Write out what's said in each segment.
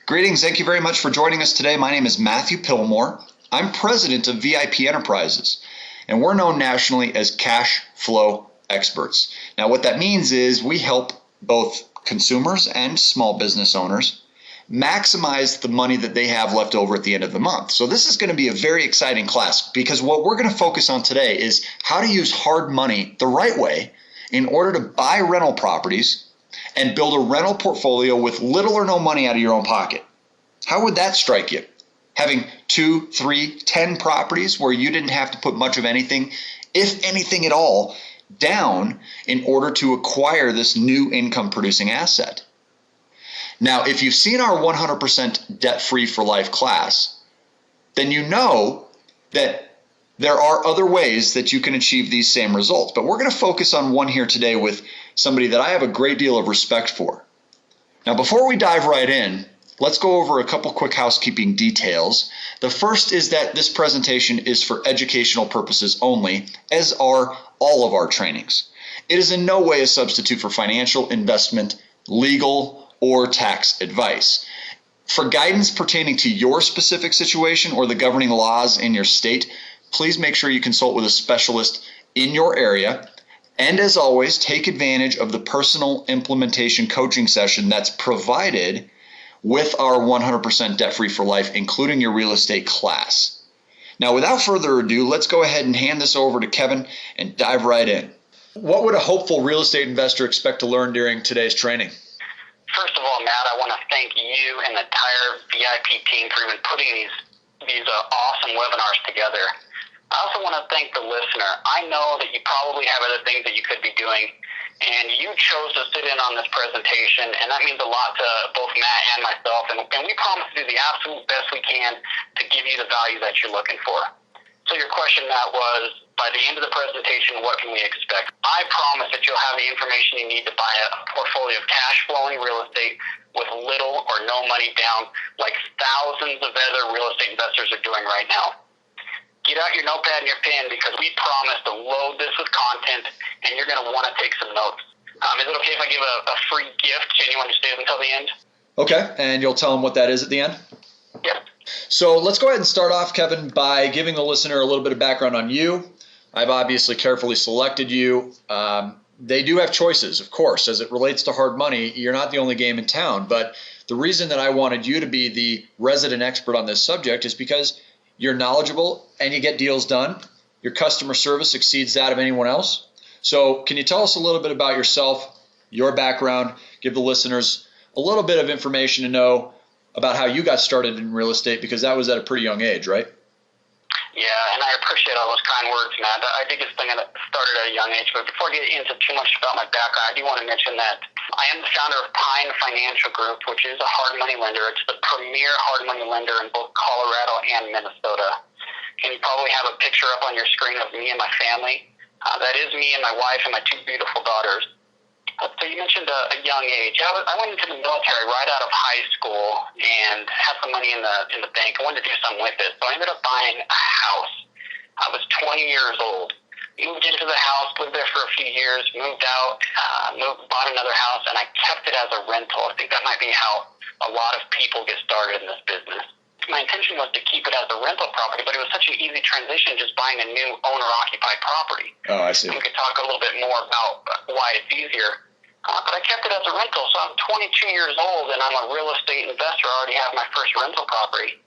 Greetings. Thank you very much for joining us today. My name is Matthew Pillmore. I'm president of VIP Enterprises, and we're known nationally as cash flow experts. Now, what that means is we help both consumers and small business owners maximize the money that they have left over at the end of the month. So this is going to be a very exciting class because what we're going to focus on today is how to use hard money the right way in order to buy rental properties and build a rental portfolio with little or no money out of your own pocket. How would that strike you? Having 2, 3, 10 properties where you didn't have to put much of anything, if anything at all, down in order to acquire this new income producing asset. Now, if you've seen our 100% debt-free for life class, then you know that there are other ways that you can achieve these same results. But we're going to focus on one here today with somebody that I have a great deal of respect for. Now, before we dive right in, let's go over a couple quick housekeeping details. The first is that this presentation is for educational purposes only, as are all of our trainings. It is in no way a substitute for financial, investment, legal, or tax advice. For guidance pertaining to your specific situation or the governing laws in your state, please make sure you consult with a specialist in your area. And as always, take advantage of the personal implementation coaching session that's provided with our 100% debt-free for life, including your real estate class. Now, without further ado, let's go ahead and hand this over to Kevin and dive right in. What would a hopeful real estate investor expect to learn during today's training? First of all, Matt, I want to thank you and the entire VIP team for even putting these awesome webinars together. I also want to thank the listener. I know that you probably have other things that you could be doing, and you chose to sit in on this presentation, and that means a lot to both Matt and myself, and we promise to do the absolute best we can to give you the value that you're looking for. So your question, Matt, was, by the end of the presentation, what can we expect? I promise that you'll have the information you need to buy a portfolio of cash flowing real estate with little or no money down, like thousands of other real estate investors are doing right now. Get out your notepad and your pen because we promise to load this with content, and you're going to want to take some notes. Is it okay if I give a free gift to anyone who stays until the end? Okay, and you'll tell them what that is at the end? Yep. So let's go ahead and start off, Kevin, by giving the listener a little bit of background on you. I've obviously carefully selected you. They do have choices, of course. As it relates to hard money, you're not the only game in town. But the reason that I wanted you to be the resident expert on this subject is because you're knowledgeable and you get deals done. Your customer service exceeds that of anyone else. So can you tell us a little bit about yourself, your background, give the listeners a little bit of information to know about how you got started in real estate, because that was at a pretty young age, right? Yeah, and I appreciate all those kind words, Matt. I think this thing started at a young age, but before I get into too much about my background, I do want to mention that I am the founder of Pine Financial Group, which is a hard money lender. It's the premier hard money lender in both Colorado and Minnesota. And you probably have a picture up on your screen of me and my family. That is me and my wife and my 2 beautiful daughters. So you mentioned a young age. I went into the military right out of high school and had some money in the bank. I wanted to do something with it. So I ended up buying a house. I was 20 years old. Moved into the house, lived there for a few years, moved out, bought another house, and I kept it as a rental. I think that might be how a lot of people get started in this business. My intention was to keep it as a rental property, but it was such an easy transition just buying a new owner-occupied property. Oh, I see. We could talk a little bit more about why it's easier. But I kept it as a rental, so I'm 22 years old, and I'm a real estate investor. I already have my first rental property.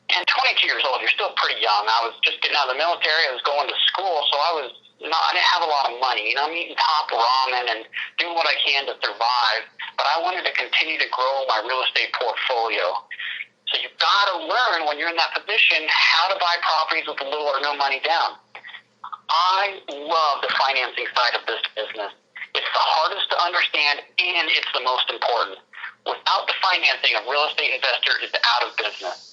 And 22 years old, you're still pretty young. I was just getting out of the military. I was going to school, so I didn't have a lot of money. I'm eating top ramen and doing what I can to survive, but I wanted to continue to grow my real estate portfolio. So you've got to learn when you're in that position how to buy properties with little or no money down. I love the financing side of this business. It's the hardest to understand, and it's the most important. Without the financing, a real estate investor is out of business.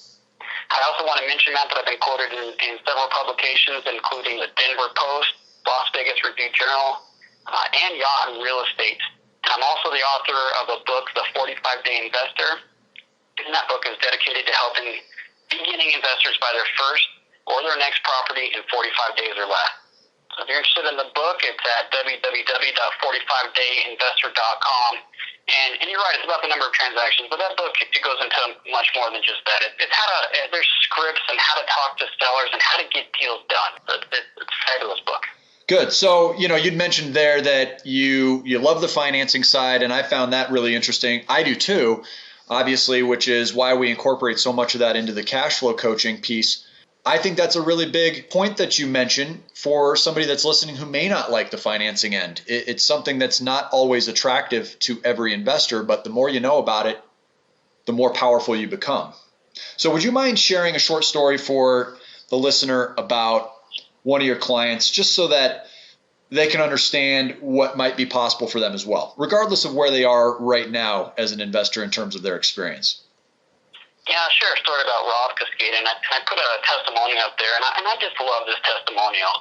I also want to mention that I've been quoted in several publications, including the Denver Post, Las Vegas Review-Journal, and Yacht and Real Estate. And I'm also the author of a book, The 45-Day Investor. And that book is dedicated to helping beginning investors buy their first or their next property in 45 days or less. So if you're interested in the book, it's at www.45dayinvestor.com. And you're right, it's about the number of transactions, but that book, it goes into much more than just that. It's how to, there's scripts and how to talk to sellers and how to get deals done. It's a fabulous book. Good. So, you'd mentioned there that you love the financing side, and I found that really interesting. I do too, obviously, which is why we incorporate so much of that into the cash flow coaching piece. I think that's a really big point that you mentioned for somebody that's listening who may not like the financing end. It's something that's not always attractive to every investor, but the more you know about it, the more powerful you become. So would you mind sharing a short story for the listener about one of your clients, just so that they can understand what might be possible for them as well, regardless of where they are right now as an investor in terms of their experience? Yeah, share a story about Rob Cascade, and I put a testimonial up there, and I just love this testimonial.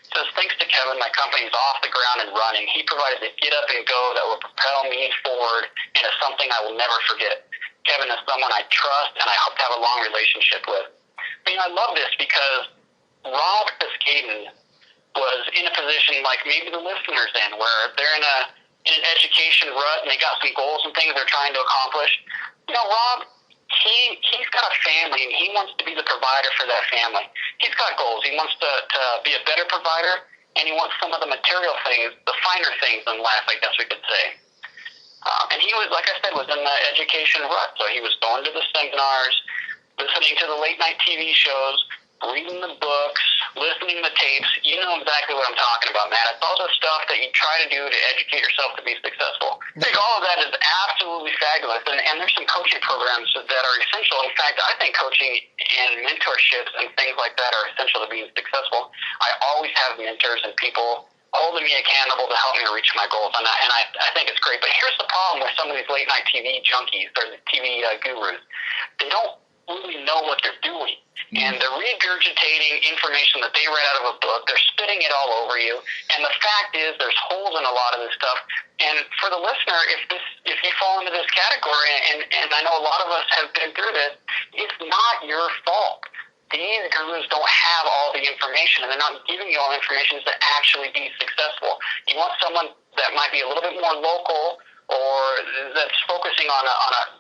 It says, thanks to Kevin, my company's off the ground and running. He provided the get up and go that will propel me forward into something I will never forget. Kevin is someone I trust and I hope to have a long relationship with. I love this because Rob Cascade was in a position like maybe the listeners in, where they're in an education rut and they got some goals and things they're trying to accomplish. Rob, he's got a family and he wants to be the provider for that family. He's got goals. He wants to be a better provider, and he wants some of the material things, the finer things in life, I guess we could say. And he was, like I said, was in the education rut. So he was going to the seminars, listening to the late night TV shows, reading the books, listening to the tapes. You know exactly what I'm talking about, Matt. It's all the stuff that you try to do to educate yourself to be successful. I think all of that is absolutely fabulous, and there's some coaching programs that are essential. In fact, I think coaching and mentorships and things like that are essential to being successful. I always have mentors and people holding me accountable to help me reach my goals, and I think it's great. But here's the problem with some of these late-night TV junkies or the TV gurus. They don't really know what they're doing, and they're regurgitating information that they read out of a book. They're spitting it all over you, and the fact is there's holes in a lot of this stuff. And for the listener, if you fall into this category, and I know a lot of us have been through this, it's not your fault. These gurus don't have all the information, and they're not giving you all the information to actually be successful. You want someone that might be a little bit more local, or that's focusing on a,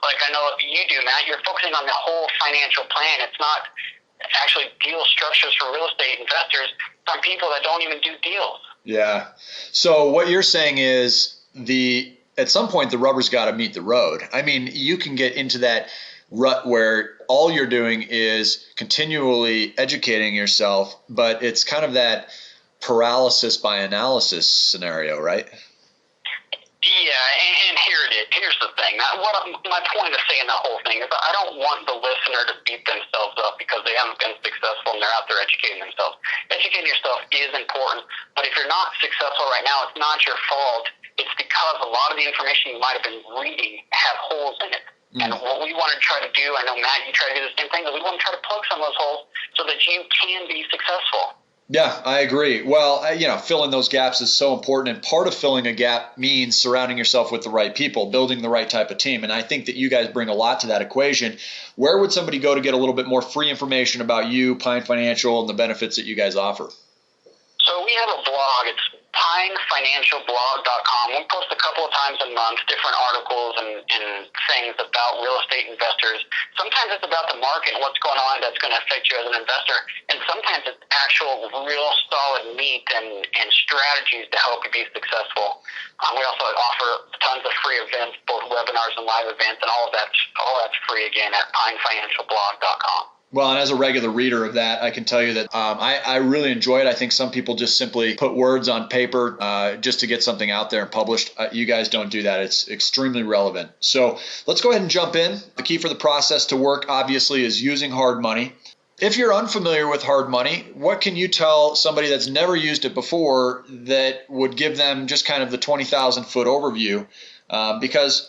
like I know you do, Matt, you're focusing on the whole financial plan. It's not actually deal structures for real estate investors. Some people that don't even do deals. Yeah. So what you're saying is at some point the rubber's got to meet the road. I mean, you can get into that rut where all you're doing is continually educating yourself, but it's kind of that paralysis by analysis scenario, right? Yeah, and here it is. Here's the thing. My point of saying the whole thing is I don't want the listener to beat themselves up because they haven't been successful and they're out there educating themselves. Educating yourself is important, but if you're not successful right now, it's not your fault. It's because a lot of the information you might have been reading have holes in it. And what we want to try to do, I know, Matt, you try to do the same thing, but we want to try to plug some of those holes so that you can be successful. Yeah, I agree. Well, filling those gaps is so important. And part of filling a gap means surrounding yourself with the right people, building the right type of team. And I think that you guys bring a lot to that equation. Where would somebody go to get a little bit more free information about you, Pine Financial, and the benefits that you guys offer? So we have a blog. It's pinefinancialblog.com. We post a couple of times a month different articles and things about real estate investors. Sometimes it's about the market and what's going on that's going to affect you as an investor, and sometimes it's actual real solid meat and strategies to help you be successful. We also offer tons of free events, both webinars and live events, and all that's free again at pinefinancialblog.com. Well, and as a regular reader of that, I can tell you that I really enjoy it. I think some people just simply put words on paper just to get something out there and published. You guys don't do that. It's extremely relevant. So let's go ahead and jump in. The key for the process to work, obviously, is using hard money. If you're unfamiliar with hard money, what can you tell somebody that's never used it before that would give them just kind of the 20,000-foot overview? Because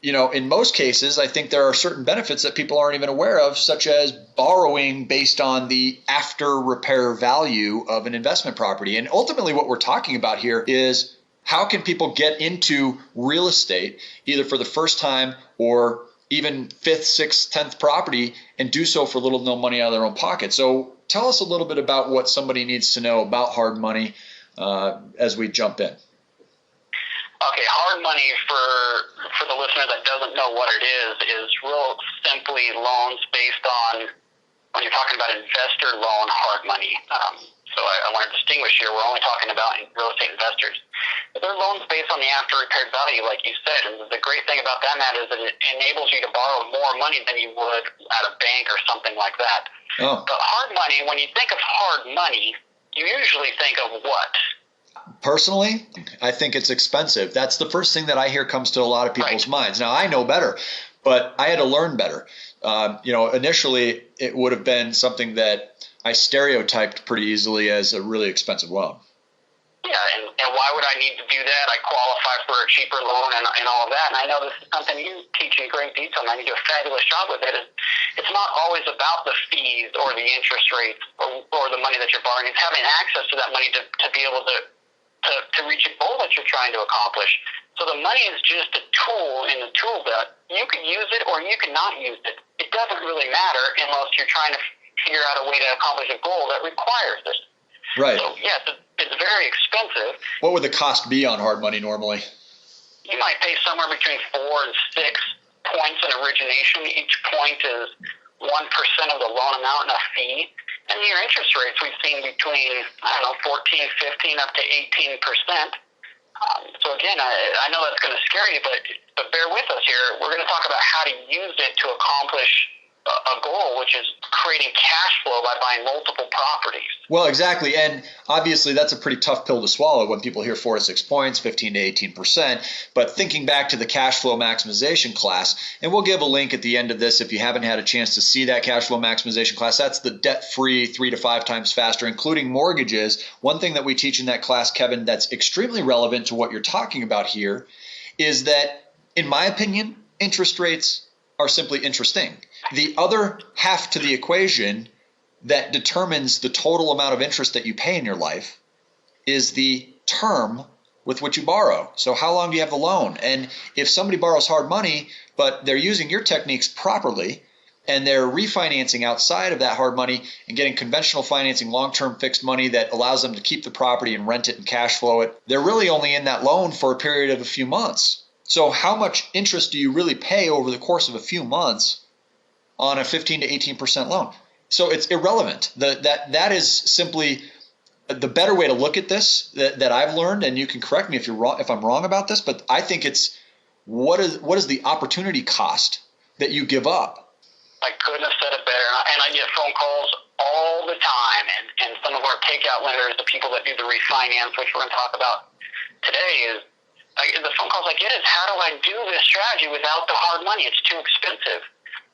in most cases, I think there are certain benefits that people aren't even aware of, such as borrowing based on the after repair value of an investment property. And ultimately what we're talking about here is how can people get into real estate, either for the first time or even fifth, sixth, 10th property, and do so for little to no money out of their own pocket. So tell us a little bit about what somebody needs to know about hard money as we jump in. Okay, hard money for the listener that doesn't know what it is real simply loans based on, when you're talking about investor loan hard money. So I want to distinguish here. We're only talking about real estate investors. But they're loans based on the after repaired value, like you said. And the great thing about that, Matt, is that it enables you to borrow more money than you would at a bank or something like that. Oh. But hard money, when you think of hard money, you usually think of what? Personally, I think it's expensive. That's the first thing that I hear comes to a lot of people's minds. Now, I know better, but I had to learn better. Initially, it would have been something that I stereotyped pretty easily as a really expensive loan. Yeah, and why would I need to do that? I qualify for a cheaper loan and all of that. And I know this is something you teach in great detail, and you do a fabulous job with it. It's not always about the fees or the interest rates or the money that you're borrowing. It's having access to that money to be able to reach a goal that you're trying to accomplish. So the money is just a tool in the tool belt. You can use it or you can not use it. It doesn't really matter unless you're trying to figure out a way to accomplish a goal that requires it. Right. So, yes, it's very expensive. What would the cost be on hard money normally? You might pay somewhere between 4 and 6 points in origination. Each point is 1% of the loan amount and a fee. And your interest rates we've seen between, 14, 15, up to 18%. So again, I know that's going to scare you, but bear with us here. We're going to talk about how to use it to accomplish a goal, which is creating cash flow by buying multiple properties. Well, exactly. And obviously that's a pretty tough pill to swallow when people hear 4 to 6 points, 15 to 18%. But thinking back to the cash flow maximization class, and we'll give a link at the end of this if you haven't had a chance to see that cash flow maximization class. That's the debt-free 3 to 5 times faster, including mortgages. One thing that we teach in that class, Kevin, that's extremely relevant to what you're talking about here is that, in my opinion, interest rates are simply interesting. The other half to the equation that determines the total amount of interest that you pay in your life is the term with which you borrow. So how long do you have the loan? And if somebody borrows hard money, but they're using your techniques properly, and they're refinancing outside of that hard money and getting conventional financing, long-term fixed money that allows them to keep the property and rent it and cash flow it, they're really only in that loan for a period of a few months. So how much interest do you really pay over the course of a few months on a 15 to 18% loan? So it's irrelevant. That is simply the better way to look at this that I've learned, and you can correct me if I'm wrong about this, but I think it's what is the opportunity cost that you give up? I couldn't have said it better. And I get phone calls all the time, and some of our takeout lenders, the people that do the refinance, which we're going to talk about today, the phone calls I get is, how do I do this strategy without the hard money? It's too expensive.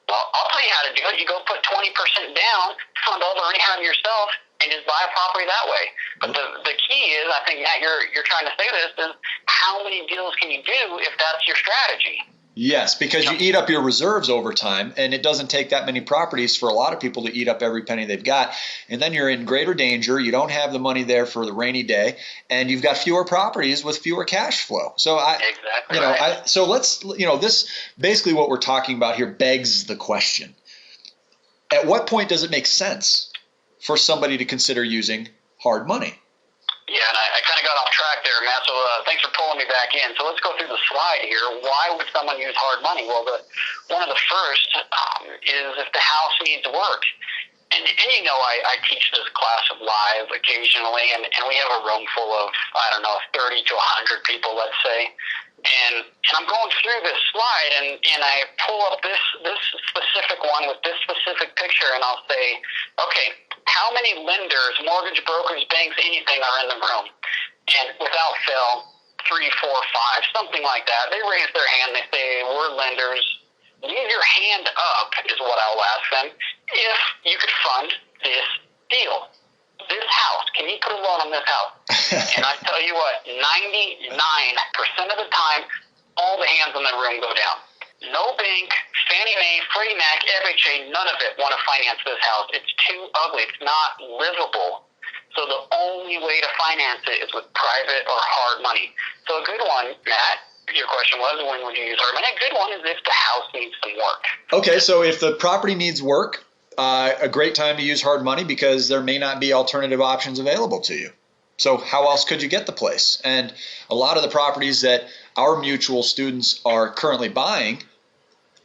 Well, I'll tell you how to do it. You go put 20% down, fund all the rehab yourself, and just buy a property that way. But the key is, I think, Matt, you're trying to say this, is how many deals can you do if that's your strategy? Yes, because you eat up your reserves over time, and it doesn't take that many properties for a lot of people to eat up every penny they've got. And then you're in greater danger. You don't have the money there for the rainy day, and you've got fewer properties with fewer cash flow. So so let's, this basically what we're talking about here begs the question: at what point does it make sense for somebody to consider using hard money? Yeah, and I kind of got off track there, Matt, so thanks for pulling me back in. So let's go through the slide here. Why would someone use hard money? Well, one of the first is if the house needs work. And I teach this class of live occasionally, and we have a room full of, 30 to 100 people, let's say. And I'm going through this slide, and I pull up this specific one with this specific picture, and I'll say, okay, how many lenders, mortgage brokers, banks, anything are in the room? And without fail, 3, 4, 5, something like that. They raise their hand. They say, we're lenders. Leave your hand up is what I'll ask them if you could fund this deal. This house, can you put a loan on this house? And I tell you what, 99% of the time, all the hands in the room go down. No bank, Fannie Mae, Freddie Mac, FHA, none of it want to finance this house. It's too ugly. It's not livable. So the only way to finance it is with private or hard money. So a good one, Matt, your question was, when would you use hard money? A good one is if the house needs some work. Okay, so if the property needs work, a great time to use hard money because there may not be alternative options available to you. So how else could you get the place? And a lot of the properties that our mutual students are currently buying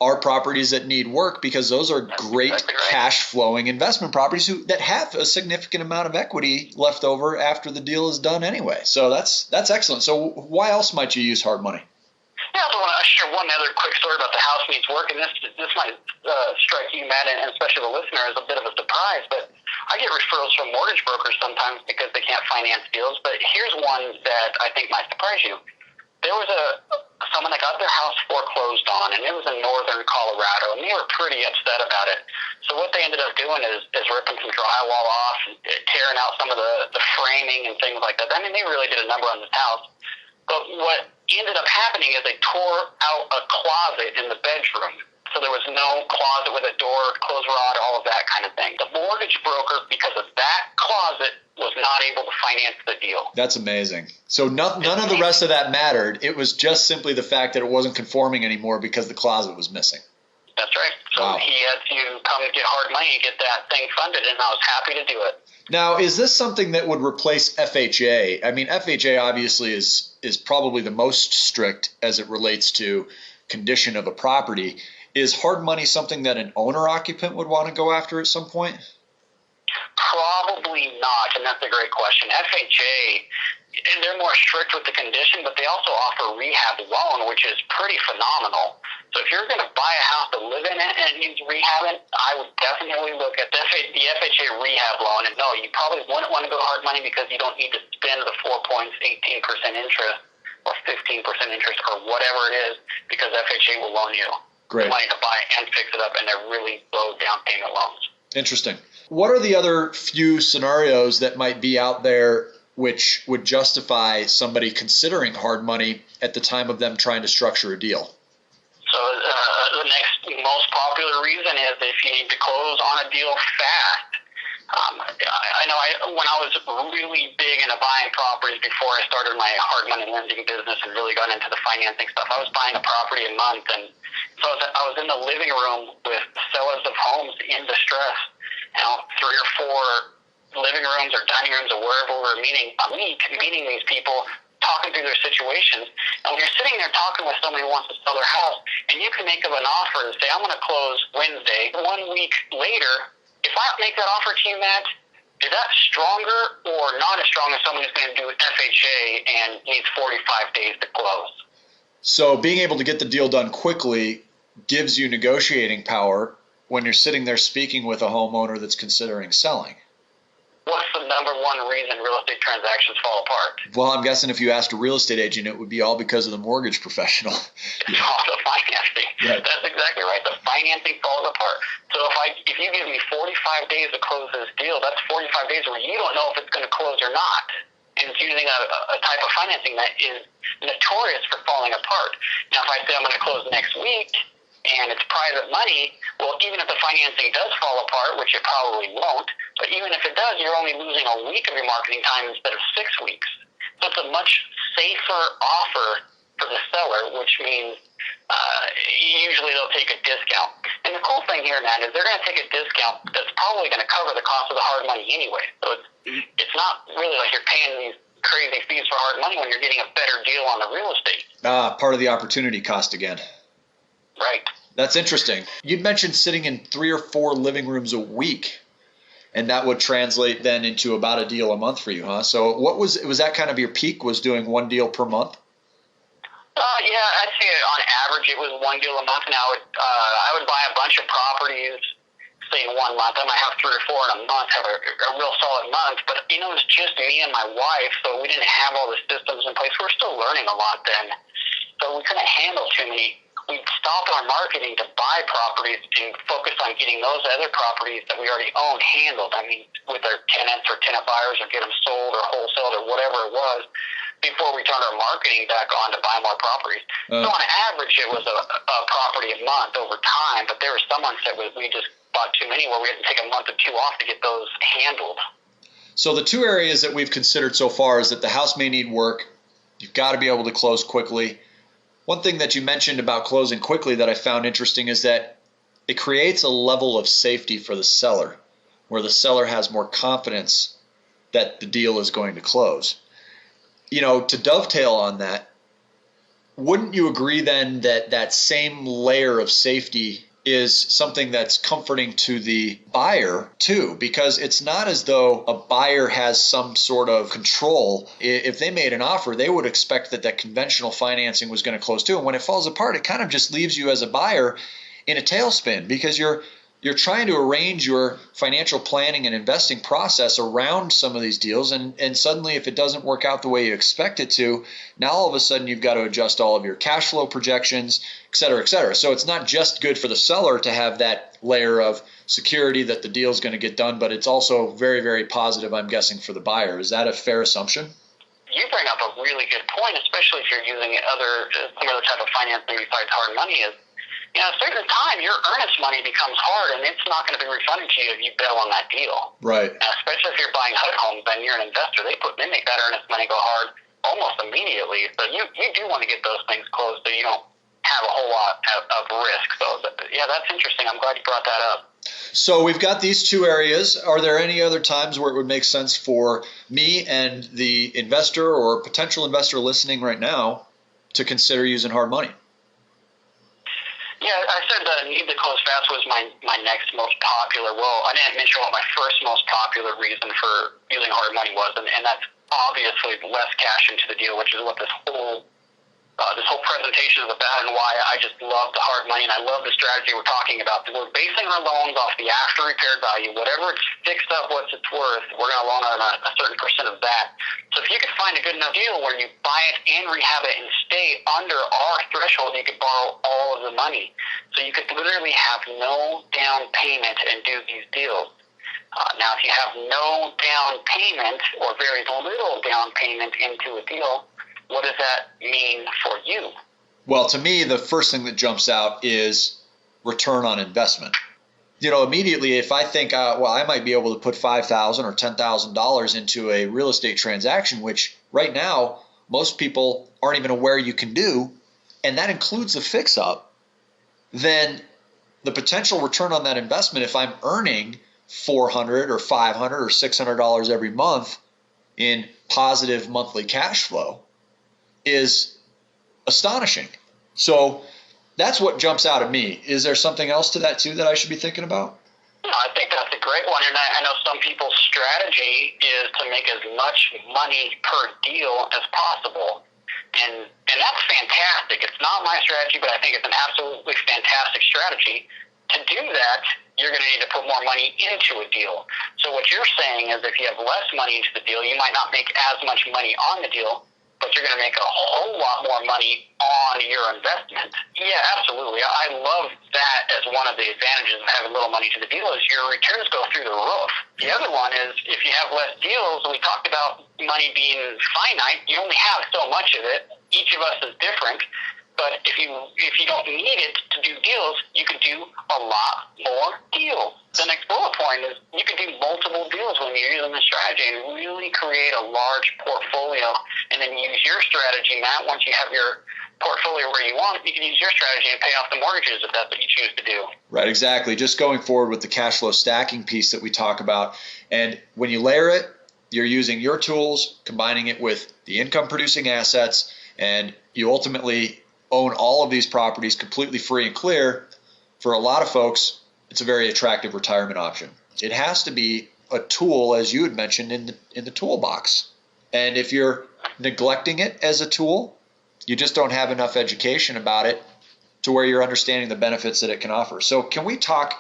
are properties that need work because those are great cash flowing investment properties that have a significant amount of equity left over after the deal is done anyway. So that's excellent. So why else might you use hard money? Yeah, I want to share one other quick story about the house needs work, and this might strike you, Matt, and especially the listener, as a bit of a surprise, but I get referrals from mortgage brokers sometimes because they can't finance deals, but here's one that I think might surprise you. There was someone that got their house foreclosed on, and it was in northern Colorado, and they were pretty upset about it. So what they ended up doing is ripping some drywall off, and tearing out some of the framing and things like that. I mean, they really did a number on this house. But what ended up happening is they tore out a closet in the bedroom. So there was no closet with a door, close rod, all of that kind of thing. The mortgage broker, because of that closet, was not able to finance the deal. That's amazing. So none of the rest of that mattered. It was just simply the fact that it wasn't conforming anymore because the closet was missing. That's right. So he had to come and get hard money to get that thing funded, and I was happy to do it. Now, is this something that would replace FHA? I mean, FHA obviously is probably the most strict as it relates to condition of a property. Is hard money something that an owner-occupant would want to go after at some point? Probably not, and that's a great question. FHA, they're more strict with the condition, but they also offer rehab loan, which is pretty phenomenal. So if you're going to buy a house to live in it and it needs rehabbing, I would definitely look at the FHA rehab loan. And no, you probably wouldn't want to go hard money because you don't need to spend the 4 points, 18% interest or 15% interest or whatever it is, because FHA will loan you money to buy and fix it up, and they're really low down payment loans. Interesting. What are the other few scenarios that might be out there which would justify somebody considering hard money at the time of them trying to structure a deal? So the next most popular reason is if you need to close on a deal fast. I know when I was really big into buying properties before I started my hard money lending business and really got into the financing stuff, I was buying a property a month, and so I was in the living room with sellers of homes in distress, 3 or 4 living rooms or dining rooms or wherever we were meeting these people, talking through their situations. And when you're sitting there talking with somebody who wants to sell their house, and you can make them an offer and say, I'm going to close Wednesday. 1 week later, if I make that offer to you, Matt, is that stronger or not as strong as someone who's going to do FHA and needs 45 days to close? So being able to get the deal done quickly gives you negotiating power when you're sitting there speaking with a homeowner that's considering selling. What's the number one reason real estate transactions fall apart? Well, I'm guessing if you asked a real estate agent, it would be all because of the mortgage professional. It's all the financing. Right. That's exactly right. The financing falls apart. So if you give me 45 days to close this deal, that's 45 days where you don't know if it's going to close or not. And it's using a type of financing that is notorious for falling apart. Now, if I say I'm going to close next week, and it's private money, well, even if the financing does fall apart, which it probably won't, but even if it does, you're only losing a week of your marketing time instead of 6 weeks. So it's a much safer offer for the seller, which means usually they'll take a discount. And the cool thing here, Matt, is they're going to take a discount that's probably going to cover the cost of the hard money anyway. So it's not really like you're paying these crazy fees for hard money when you're getting a better deal on the real estate. Part of the opportunity cost again. Right. That's interesting. You'd mentioned sitting in 3 or 4 living rooms a week, and that would translate then into about a deal a month for you, huh? So was that kind of your peak, was doing 1 deal per month? Yeah, I'd say on average it was 1 deal a month, and I would buy a bunch of properties, say in 1 month. I might have 3 or 4 in a month, have a real solid month, but it was just me and my wife, so we didn't have all the systems in place. We were still learning a lot then, so we couldn't handle too many. We'd stop our marketing to buy properties and focus on getting those other properties that we already own handled. I mean, with our tenants or tenant buyers, or get them sold or wholesaled or whatever it was, before we turned our marketing back on to buy more properties. So on average, it was a property a month over time, but there were some months that we just bought too many where we had to take a month or 2 off to get those handled. So the 2 areas that we've considered so far is that the house may need work. You've got to be able to close quickly. One thing that you mentioned about closing quickly that I found interesting is that it creates a level of safety for the seller, where the seller has more confidence that the deal is going to close. To dovetail on that, wouldn't you agree then that that same layer of safety is something that's comforting to the buyer too? Because it's not as though a buyer has some sort of control. If they made an offer, they would expect that conventional financing was going to close too. And when it falls apart, it kind of just leaves you as a buyer in a tailspin, because you're trying to arrange your financial planning and investing process around some of these deals. And suddenly, if it doesn't work out the way you expect it to, now all of a sudden you've got to adjust all of your cash flow projections, et cetera, et cetera. So it's not just good for the seller to have that layer of security that the deal is going to get done, but it's also very, very positive, I'm guessing, for the buyer. Is that a fair assumption? You bring up a really good point, especially if you're using some other type of financing besides hard money. Is at a certain time, your earnest money becomes hard, and it's not going to be refunded to you if you bail on that deal. Right. Now, especially if you're buying HUD homes and you're an investor, they make that earnest money go hard almost immediately. So you do want to get those things closed so you don't have a whole lot of risk. So, yeah, that's interesting. I'm glad you brought that up. So we've got these two areas. Are there any other times where it would make sense for me and the investor or potential investor listening right now to consider using hard money? Yeah, I said need to close fast was my next most popular. Well, I didn't mention what my first most popular reason for using hard money was, and that's obviously less cash into the deal, which is what this whole presentation is about, and why I just love the hard money, and I love the strategy we're talking about. We're basing our loans off the after repaired value. Whatever it's fixed up, what it's worth, we're going to loan on a certain percent of that. So if you could find a good enough deal where you buy it and rehab it and stay under our threshold, you could borrow all of the money. So you could literally have no down payment and do these deals. Now, if you have no down payment or very little down payment into a deal, what does that mean for you? Well, to me, the first thing that jumps out is return on investment. Immediately, if I think, I might be able to put $5,000 or $10,000 into a real estate transaction, which right now most people aren't even aware you can do, and that includes the fix-up, then the potential return on that investment, if I'm earning $400 or $500 or $600 every month in positive monthly cash flow, is astonishing. So that's what jumps out at me. Is there something else to that too that I should be thinking about? No, I think that's a great one. And I know some people's strategy is to make as much money per deal as possible. And that's fantastic. It's not my strategy, but I think it's an absolutely fantastic strategy. To do that, you're going to need to put more money into a deal. So what you're saying is if you have less money into the deal, you might not make as much money on the deal, but you're going to make a whole lot more money on your investment. Yeah, absolutely. I love that as one of the advantages of having little money to the deal is your returns go through the roof. The other one is if you have less deals, we talked about money being finite, you only have so much of it. Each of us is different. But if you don't need it to do deals, you can do a lot more deals. The next bullet point is you can do multiple deals when you're using the strategy and really create a large portfolio, and then use your strategy, Matt. Once you have your portfolio where you want it, you can use your strategy and pay off the mortgages if that's what you choose to do. Right, exactly. Just going forward with the cash flow stacking piece that we talk about. And when you layer it, you're using your tools, combining it with the income producing assets, and you ultimately own all of these properties completely free and clear. For a lot of folks, it's a very attractive retirement option. It has to be a tool, as you had mentioned, in the toolbox. And if you're neglecting it as a tool, you just don't have enough education about it to where you're understanding the benefits that it can offer. So can we talk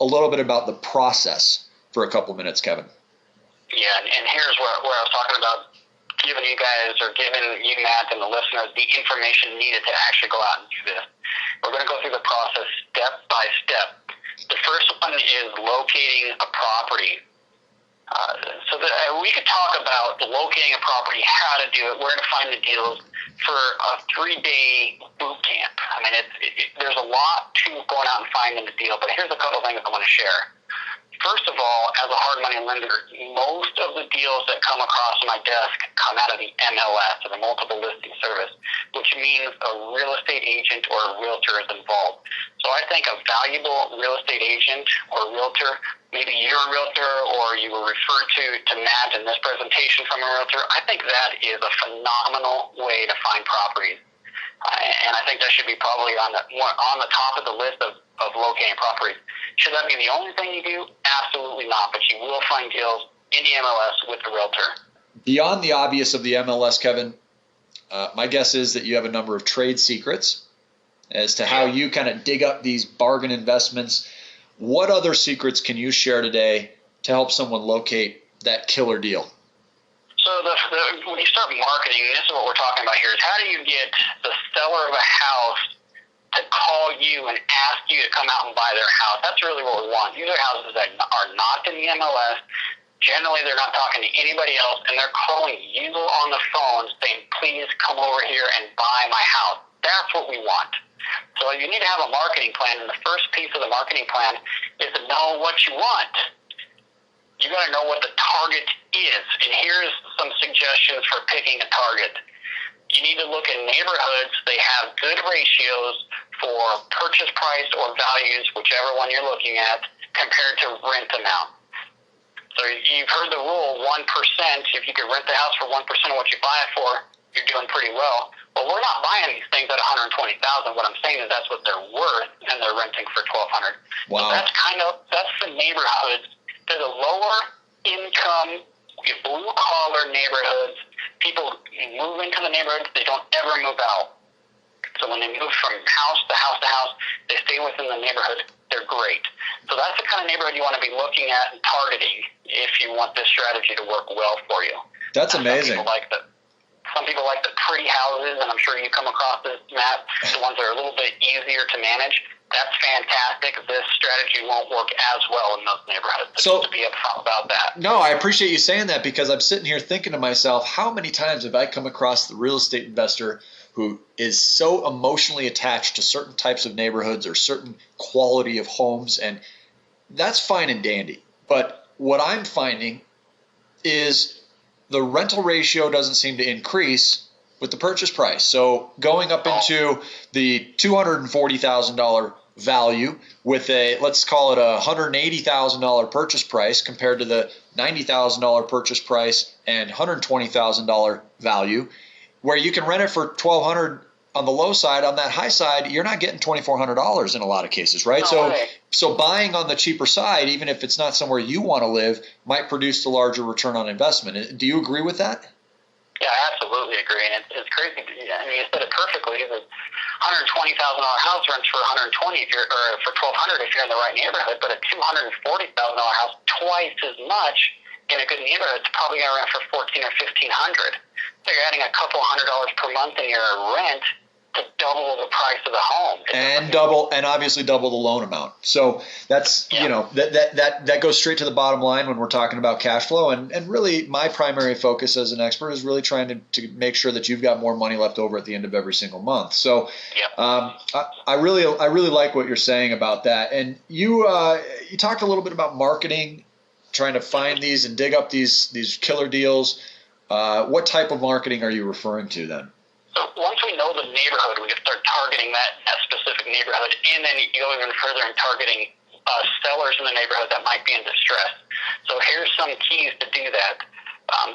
a little bit about the process for a couple minutes, Kevin? Yeah, and here's where I was talking about giving you guys, or giving you, Matt, and the listeners the information needed to actually go out and do this. We're going to go through the process step by step. The first one is locating a property. So that we could talk about locating a property, how to do it, where to find the deals for a 3-day boot camp. I mean, there's a lot to going out and finding the deal, but here's a couple things I want to share. First of all, as a hard money lender, most of the deals that come across my desk come out of the MLS, or the multiple listing service, which means a real estate agent or a realtor is involved. So I think a valuable real estate agent or realtor, maybe you're a realtor or you were referred to Matt in this presentation from a realtor, I think that is a phenomenal way to find properties. And I think that should be probably on the top of the list of locating properties. Should that be the only thing you do? Absolutely not. But you will find deals in the MLS with the realtor. Beyond the obvious of the MLS, Kevin, my guess is that you have a number of trade secrets as to how you kind of dig up these bargain investments. What other secrets can you share today to help someone locate that killer deal? So when you start marketing, this is what we're talking about here, is how do you get the seller of a house to call you and ask you to come out and buy their house? That's really what we want. These are houses that are not in the MLS. Generally, they're not talking to anybody else, and they're calling you on the phone saying, please come over here and buy my house. That's what we want. So you need to have a marketing plan, and the first piece of the marketing plan is to know what you want. You got to know what the target is, and here's some suggestions for picking a target. You need to look at neighborhoods. They have good ratios for purchase price or values, whichever one you're looking at, compared to rent amount. So you've heard the rule, 1%. If you could rent the house for 1% of what you buy it for, you're doing pretty well. Well, we're not buying these things at $120,000. What I'm saying is that's what they're worth, and they're renting for $1,200. Wow. So that's the neighborhoods. There's a lower income, blue collar neighborhoods. People move into the neighborhoods, they don't ever move out. So when they move from house to house to house, they stay within the neighborhood. They're great. So that's the kind of neighborhood you want to be looking at and targeting if you want this strategy to work well for you. That's amazing. Some people like the pretty houses, and I'm sure you come across this, Matt, the ones that are a little bit easier to manage. That's fantastic. This strategy won't work as well in those neighborhoods. So just to be upfront about that. No, I appreciate you saying that, because I'm sitting here thinking to myself, how many times have I come across the real estate investor who is so emotionally attached to certain types of neighborhoods or certain quality of homes, and that's fine and dandy. But what I'm finding is the rental ratio doesn't seem to increase with the purchase price. So going up into the $240,000 value with a, let's call it a $180,000 purchase price compared to the $90,000 purchase price and $120,000 value, where you can rent it for $1,200 on the low side. On that high side, you're not getting $2,400 in a lot of cases, right? So buying on the cheaper side, even if it's not somewhere you want to live, might produce the larger return on investment. Do you agree with that? Yeah, I absolutely agree, and it's crazy. I mean, you said it perfectly. The $120,000 house rents for $120 for $1,200 if you're in the right neighborhood, but a $240,000 house, twice as much in a good neighborhood, it's probably going to rent for $1,400 or $1,500. So you're adding a couple $100 per month in your rent to double the price of the home, and obviously double the loan amount. So that's that goes straight to the bottom line when we're talking about cash flow. And really, my primary focus as an expert is really trying to make sure that you've got more money left over at the end of every single month. So I really like what you're saying about that. And you talked a little bit about marketing, trying to find these and dig up these killer deals. What type of marketing are you referring to then? So once we know the neighborhood, we can start targeting that specific neighborhood, and then you go even further in targeting sellers in the neighborhood that might be in distress. So here's some keys to do that.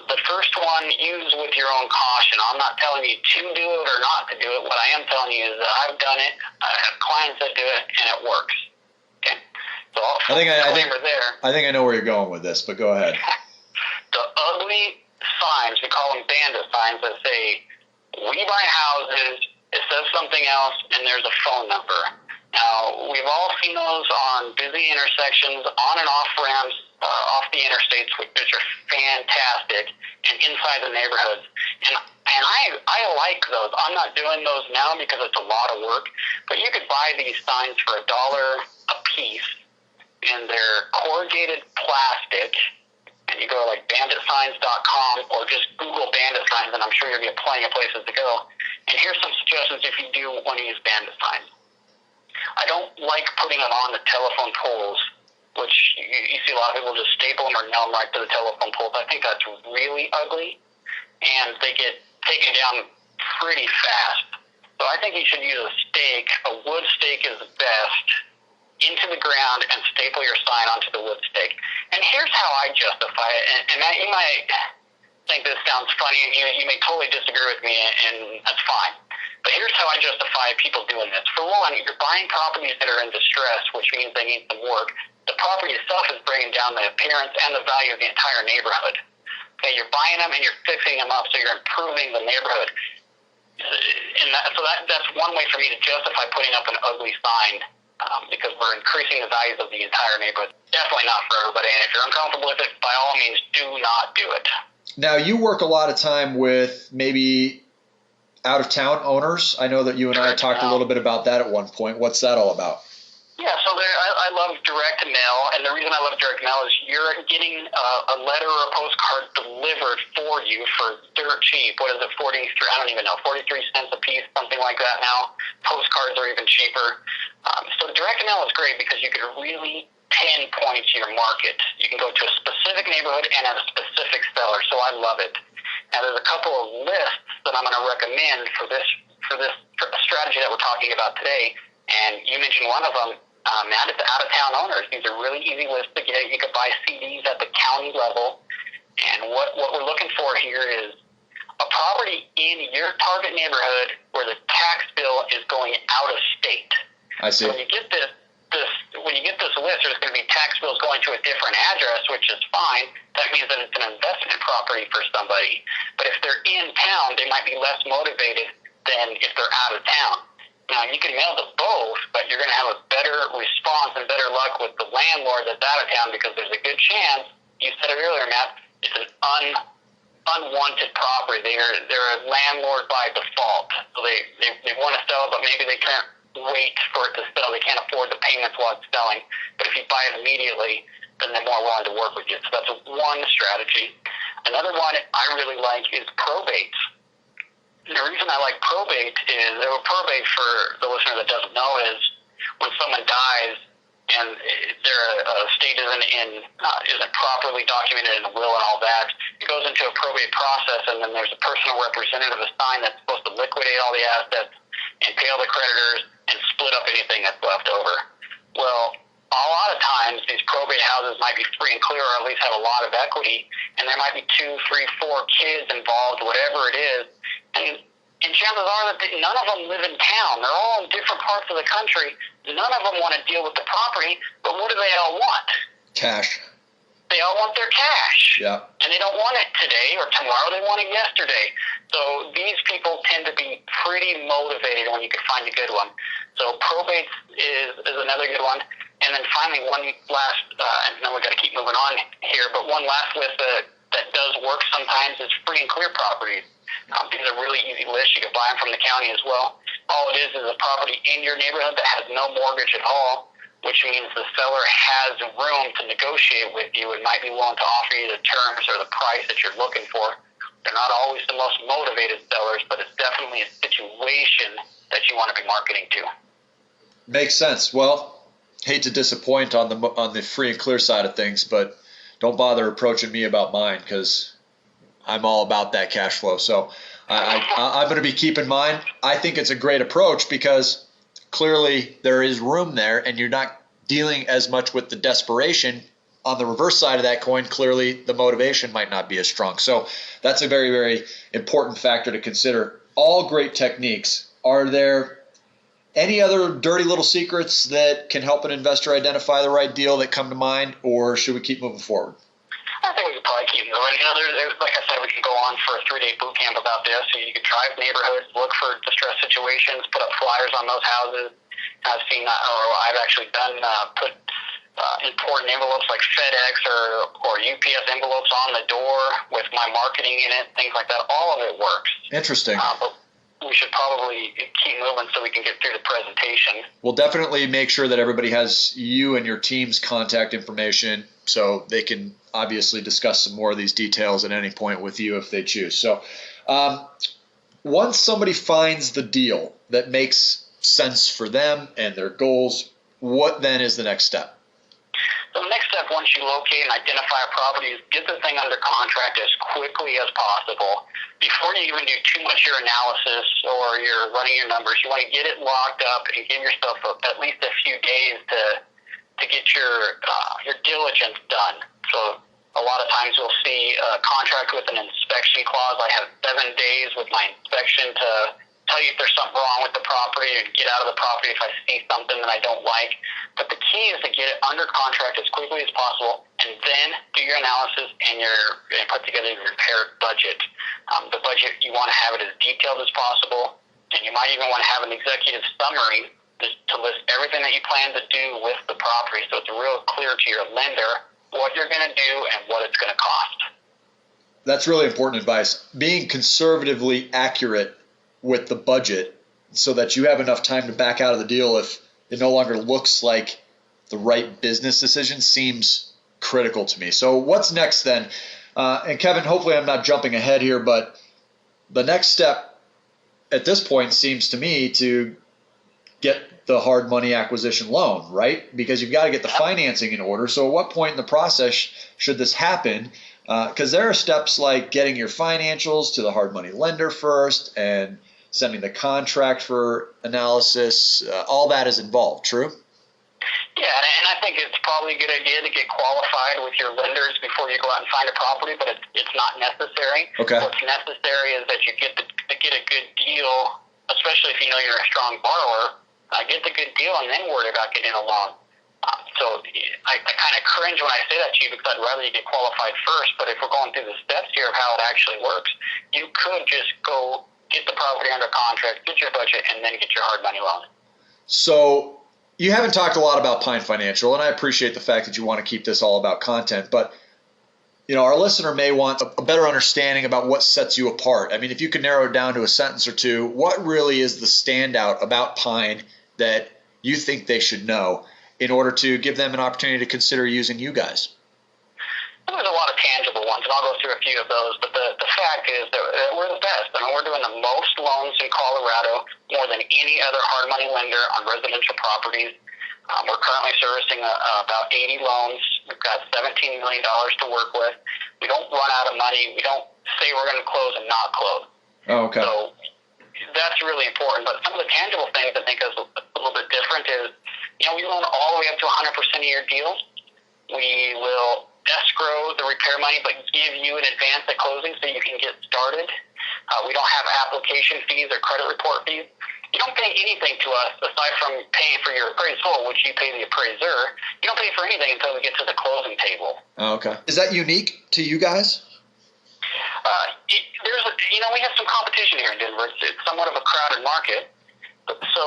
The first one, use with your own caution. I'm not telling you to do it or not to do it. What I am telling you is that I've done it. I have clients that do it, and it works. Okay. So I think I know where you're going with this, but go ahead. The ugly signs, we call them bandit signs, that say, we buy houses, it says something else, and there's a phone number. Now, we've all seen those on busy intersections, on and off ramps, off the interstates, which are fantastic, and inside the neighborhoods. And I like those. I'm not doing those now because it's a lot of work, but you could buy these signs for $1 a piece, and they're corrugated plastic. And you go to like banditsigns.com or just Google bandit signs, and I'm sure you'll get plenty of places to go. And here's some suggestions if you do want to use bandit signs. I don't like putting them on the telephone poles which you see a lot of people just staple them or nail them right to the telephone poles. I think that's really ugly, and they get taken down pretty fast. So I think you should use a stake. A wood stake is the best, into the ground and staple your sign onto the wood stake. And here's how I justify it. And Matt, you might think this sounds funny, and you may totally disagree with me, and that's fine. But here's how I justify people doing this. For one, you're buying properties that are in distress, which means they need some work. The property itself is bringing down the appearance and the value of the entire neighborhood. Okay, you're buying them and you're fixing them up, so you're improving the neighborhood. And that's one way for me to justify putting up an ugly sign, because we're increasing the values of the entire neighborhood. Definitely not for everybody, and if you're uncomfortable with it, by all means, do not do it. Now, you work a lot of time with maybe out-of-town owners. I know that you and I talked a little bit about that at one point. What's that all about? Yeah, so I love direct mail, and the reason I love direct mail is you're getting a letter or a postcard delivered for you for dirt cheap. What is it, 43? I don't even know, 43 cents a piece, something like that now. Postcards are even cheaper. So direct mail is great because you can really pinpoint your market. You can go to a specific neighborhood and at a specific seller, so I love it. Now, there's a couple of lists that I'm going to recommend for this strategy that we're talking about today, and you mentioned one of them. Matt, it's out-of-town owners. These are really easy lists to get. You can buy CDs at the county level. And what we're looking for here is a property in your target neighborhood where the tax bill is going out of state. I see. So when you get this list, there's going to be tax bills going to a different address, which is fine. That means that it's an investment property for somebody. But if they're in town, they might be less motivated than if they're out of town. Now, you can mail to both, but you're going to have a better response and better luck with the landlord that's out of town because there's a good chance, you said it earlier, Matt, it's an unwanted property. They're a landlord by default. So they want to sell it, but maybe they can't wait for it to sell. They can't afford the payments while it's selling. But if you buy it immediately, then they're more willing to work with you. So that's one strategy. Another one I really like is probate. The reason I like probate is, probate for the listener that doesn't know, is when someone dies and their estate isn't properly documented in the will and all that, it goes into a probate process, and then there's a personal representative assigned that's supposed to liquidate all the assets and pay all the creditors and split up anything that's left over. Well, a lot of times these probate houses might be free and clear, or at least have a lot of equity, and there might be 2, 3, 4 kids involved, whatever it is. And chances are that none of them live in town. They're all in different parts of the country. None of them want to deal with the property, but what do they all want? Cash. They all want their cash. Yeah. And they don't want it today or tomorrow. They want it yesterday. So these people tend to be pretty motivated when you can find a good one. So probate is another good one. And then finally, one last, and then we've got to keep moving on here, but one last list that does work sometimes is free and clear properties. These are really easy lists. You can buy them from the county as well. All it is a property in your neighborhood that has no mortgage at all, which means the seller has room to negotiate with you and might be willing to offer you the terms or the price that you're looking for. They're not always the most motivated sellers, but it's definitely a situation that you want to be marketing to. Makes sense. Well, hate to disappoint on the free and clear side of things, but don't bother approaching me about mine because I'm all about that cash flow. So I'm going to be keeping mine. I think it's a great approach because clearly there is room there and you're not dealing as much with the desperation. On the reverse side of that coin, clearly the motivation might not be as strong. So that's a very, very important factor to consider. All great techniques. Are there any other dirty little secrets that can help an investor identify the right deal that come to mind, or should we keep moving forward? I think we could probably keep moving. Like I said, we can go on for a 3-day boot camp about this. So you could drive neighborhoods, look for distressed situations, put up flyers on those houses. I've seen, or I've actually done, put important envelopes like FedEx or UPS envelopes on the door with my marketing in it, things like that. All of it works. Interesting. But we should probably keep moving so we can get through the presentation. We'll definitely make sure that everybody has you and your team's contact information so they can obviously discuss some more of these details at any point with you if they choose. So once somebody finds the deal that makes sense for them and their goals, what then is the next step? So the next step, once you locate and identify a property, is get the thing under contract as quickly as possible. Before you even do too much of your analysis or you're running your numbers, you want to get it locked up and give yourself at least a few days to get your diligence done. So a lot of times you'll see a contract with an inspection clause. I have 7 days with my inspection to tell you if there's something wrong with the property and get out of the property if I see something that I don't like. But the key is to get it under contract as quickly as possible and then do your analysis and put together your repaired budget. The budget, you want to have it as detailed as possible, and you might even want to have an executive summary to list everything that you plan to do with the property so it's real clear to your lender what you're going to do and what it's going to cost. That's really important advice. Being conservatively accurate with the budget so that you have enough time to back out of the deal if it no longer looks like the right business decision seems critical to me. So what's next then? And Kevin, hopefully I'm not jumping ahead here, but the next step at this point seems to me to get the hard money acquisition loan, right? Because you've got to get the financing in order. So at what point in the process should this happen? Because there are steps like getting your financials to the hard money lender first and sending the contract for analysis. All that is involved, true? Yeah, and I think it's probably a good idea to get qualified with your lenders before you go out and find a property, but it's not necessary. Okay. What's necessary is that you get a good deal, especially if you know you're a strong borrower. Get the good deal and then worry about getting a loan. So I kind of cringe when I say that to you because I'd rather you get qualified first. But if we're going through the steps here of how it actually works, you could just go get the property under contract, get your budget, and then get your hard money loan. So you haven't talked a lot about Pine Financial, and I appreciate the fact that you want to keep this all about content. But our listener may want a better understanding about what sets you apart. I mean, if you could narrow it down to a sentence or two, what really is the standout about Pine that you think they should know in order to give them an opportunity to consider using you guys? There's a lot of tangible ones, and I'll go through a few of those, but the fact is that we're the best. I mean, we're doing the most loans in Colorado, more than any other hard money lender on residential properties. We're currently servicing about 80 loans. We've got $17 million to work with. We don't run out of money. We don't say we're going to close and not close. Oh, okay. So that's really important. But some of the tangible things I think is a little bit different is, we loan all the way up to 100% of your deals. We will escrow the repair money, but give you an advance at closing so you can get started. We don't have application fees or credit report fees. You don't pay anything to us aside from paying for your appraisal, which you pay the appraiser. You don't pay for anything until we get to the closing table. Oh, okay. Is that unique to you guys? We have some competition here in Denver. It's somewhat of a crowded market. So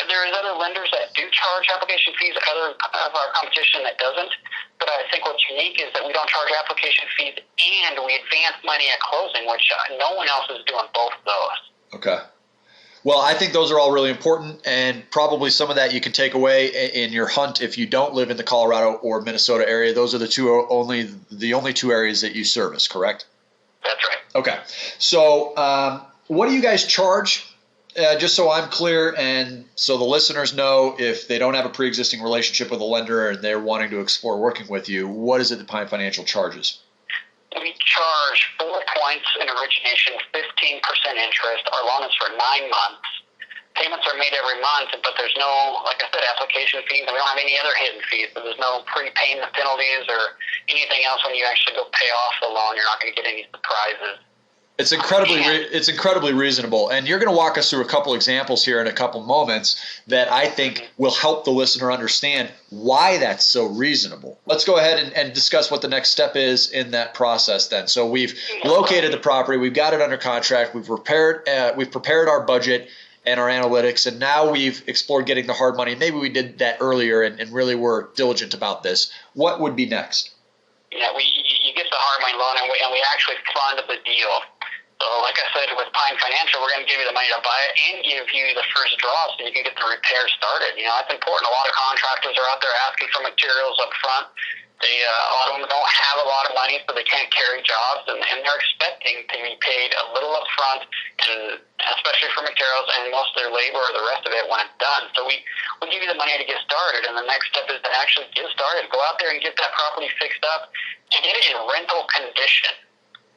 there's other lenders that do charge application fees, other of our competition that doesn't. But I think what's unique is that we don't charge application fees and we advance money at closing, which no one else is doing both of those. Okay. Well, I think those are all really important, and probably some of that you can take away in your hunt if you don't live in the Colorado or Minnesota area. Those are the only two areas that you service, correct? That's right. Okay. So what do you guys charge? Just so I'm clear and so the listeners know, if they don't have a pre-existing relationship with a lender and they're wanting to explore working with you, what is it that Pine Financial charges? We charge 4 points in origination, 15% interest. Our loan is for 9 months. Payments are made every month, but there's no, like I said, application fees, and we don't have any other hidden fees. So there's no prepayment penalties or anything else when you actually go pay off the loan. You're not going to get any surprises. It's incredibly reasonable, and you're going to walk us through a couple examples here in a couple moments that I think will help the listener understand why that's so reasonable. Let's go ahead and discuss what the next step is in that process then. So we've located the property, we've got it under contract, we've prepared our budget and our analytics, and now we've explored getting the hard money. Maybe we did that earlier and really were diligent about this. What would be next? Yeah, you get the hard money loan, and we actually fund the deal. So like I said, with Pine Financial, we're going to give you the money to buy it and give you the first draw so you can get the repair started. You know, that's important. A lot of contractors are out there asking for materials up front. A lot of them don't have a lot of money, so they can't carry jobs, and they're expecting to be paid a little up front, and especially for materials and most of their labor or the rest of it when it's done. So we give you the money to get started, and the next step is to actually get started. Go out there and get that property fixed up and get it in rental condition.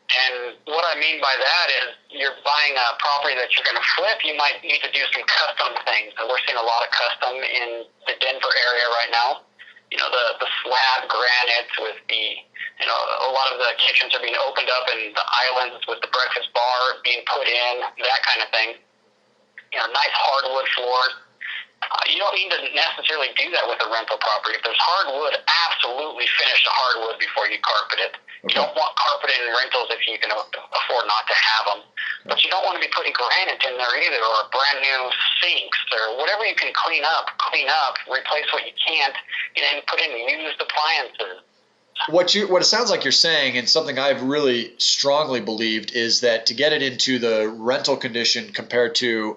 And what I mean by that is you're buying a property that you're going to flip. You might need to do some custom things. And we're seeing a lot of custom in the Denver area right now. You know, the slab granite with a lot of the kitchens are being opened up and the islands with the breakfast bar being put in, that kind of thing. You know, nice hardwood floors. You don't need to necessarily do that with a rental property. If there's hardwood, absolutely finish the hardwood before you carpet it. Okay. You don't want carpet in rentals if you can afford not to have them. But you don't want to be putting granite in there either, or brand new sinks, or whatever you can clean up, replace what you can't, and put in used appliances. What it sounds like you're saying, and something I've really strongly believed, is that to get it into the rental condition compared to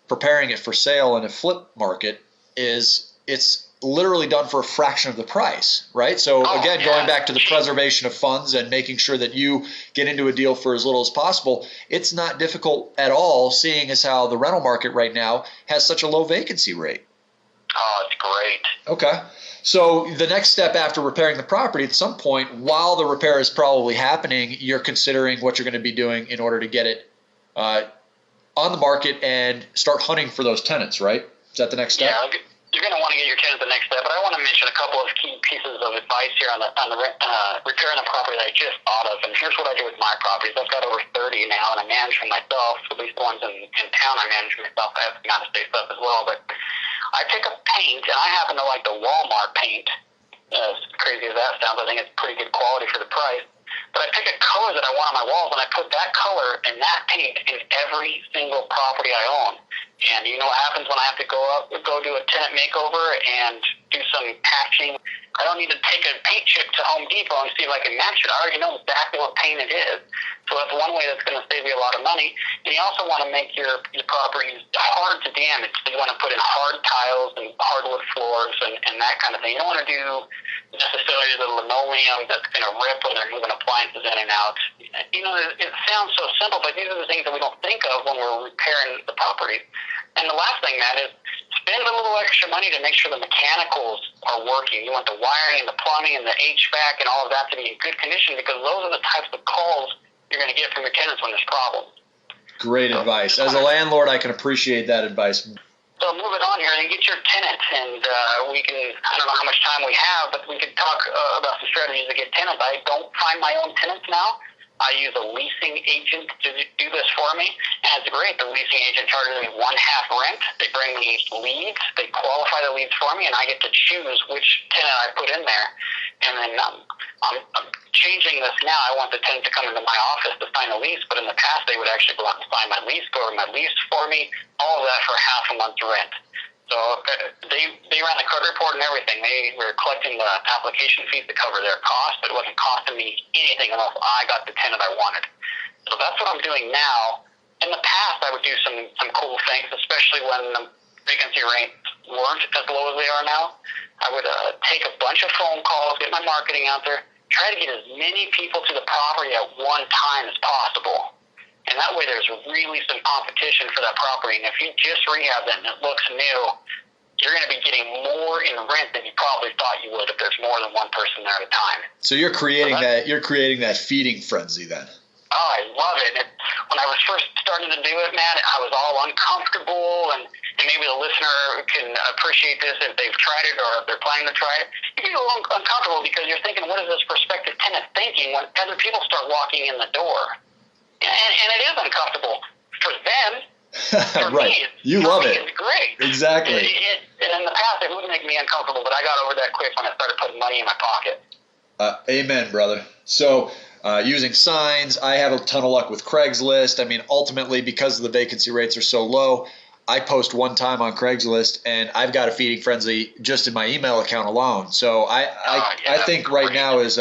preparing it for sale in a flip market it's literally done for a fraction of the price, right? So again, going back to the preservation of funds and making sure that you get into a deal for as little as possible, it's not difficult at all, seeing as how the rental market right now has such a low vacancy rate. Oh, it's great. Okay. So the next step after repairing the property, at some point, while the repair is probably happening, you're considering what you're going to be doing in order to get it on the market and start hunting for those tenants, right? Is that the next step? Yeah, you're going to want to get your tenant the next step, but I want to mention a couple of key pieces of advice here on the repairing the property that I just thought of. And here's what I do with my properties. I've got over 30 now, and I manage them myself. At least the ones in town I manage myself. I have some out-of-state stuff as well. But I pick up paint, and I happen to like the Walmart paint. As crazy as that sounds, I think it's pretty good quality for the price. But I pick a color that I want on my walls, and I put that color and that paint in every single property I own. And you know what happens when I have to go do a tenant makeover and do some patching? I don't need to take a paint chip to Home Depot and see if I can match it. I already know exactly what paint it is. So that's one way that's going to save you a lot of money. And you also want to make your properties hard to damage. So you want to put in hard tiles and hardwood floors and that kind of thing. You don't want to do necessarily the linoleum that's going to rip when they're moving appliances in and out. You know, it sounds so simple, but these are the things that we don't think of when we're repairing the property. And the last thing, Matt, is spend a little extra money to make sure the mechanicals are working. You want the wiring and the plumbing and the HVAC and all of that to be in good condition, because those are the types of calls you're going to get from your tenants when there's problems. Great advice. As a landlord, I can appreciate that advice. So moving on here, and get your tenant, and we can, I don't know how much time we have, but we can talk about some strategies to get tenants. I don't find my own tenants now. I use a leasing agent to do this for me, and it's great. The leasing agent charges me 1/2 rent. They bring me leads. They qualify the leads for me, and I get to choose which tenant I put in there. And then I'm changing this now. I want the tenant to come into my office to sign a lease, but in the past they would actually go out and sign my lease, go over my lease for me, all of that for half a month's rent. So they ran the credit report and everything. They were collecting the application fees to cover their costs, but it wasn't costing me anything unless I got the tenant I wanted. So that's what I'm doing now. In the past, I would do some cool things, especially when the vacancy rates weren't as low as they are now. I would take a bunch of phone calls, get my marketing out there, try to get as many people to the property at one time as possible. And that way there's really some competition for that property. And if you just rehab it and it looks new, you're going to be getting more in rent than you probably thought you would if there's more than one person there at a time. So you're creating that feeding frenzy then. Oh, I love it. When I was first starting to do it, man, I was all uncomfortable, and maybe the listener can appreciate this if they've tried it or if they're planning to try it. You get a little uncomfortable because you're thinking, what is this prospective tenant thinking when other people start walking in the door? And it is uncomfortable for them. For right. me, you love it. It's great. Exactly. And in the past, it would make me uncomfortable, but I got over that quick when I started putting money in my pocket. Amen, brother. So using signs, I have a ton of luck with Craigslist. I mean, ultimately, because the vacancy rates are so low, I post one time on Craigslist, and I've got a feeding frenzy just in my email account alone. So I think right now is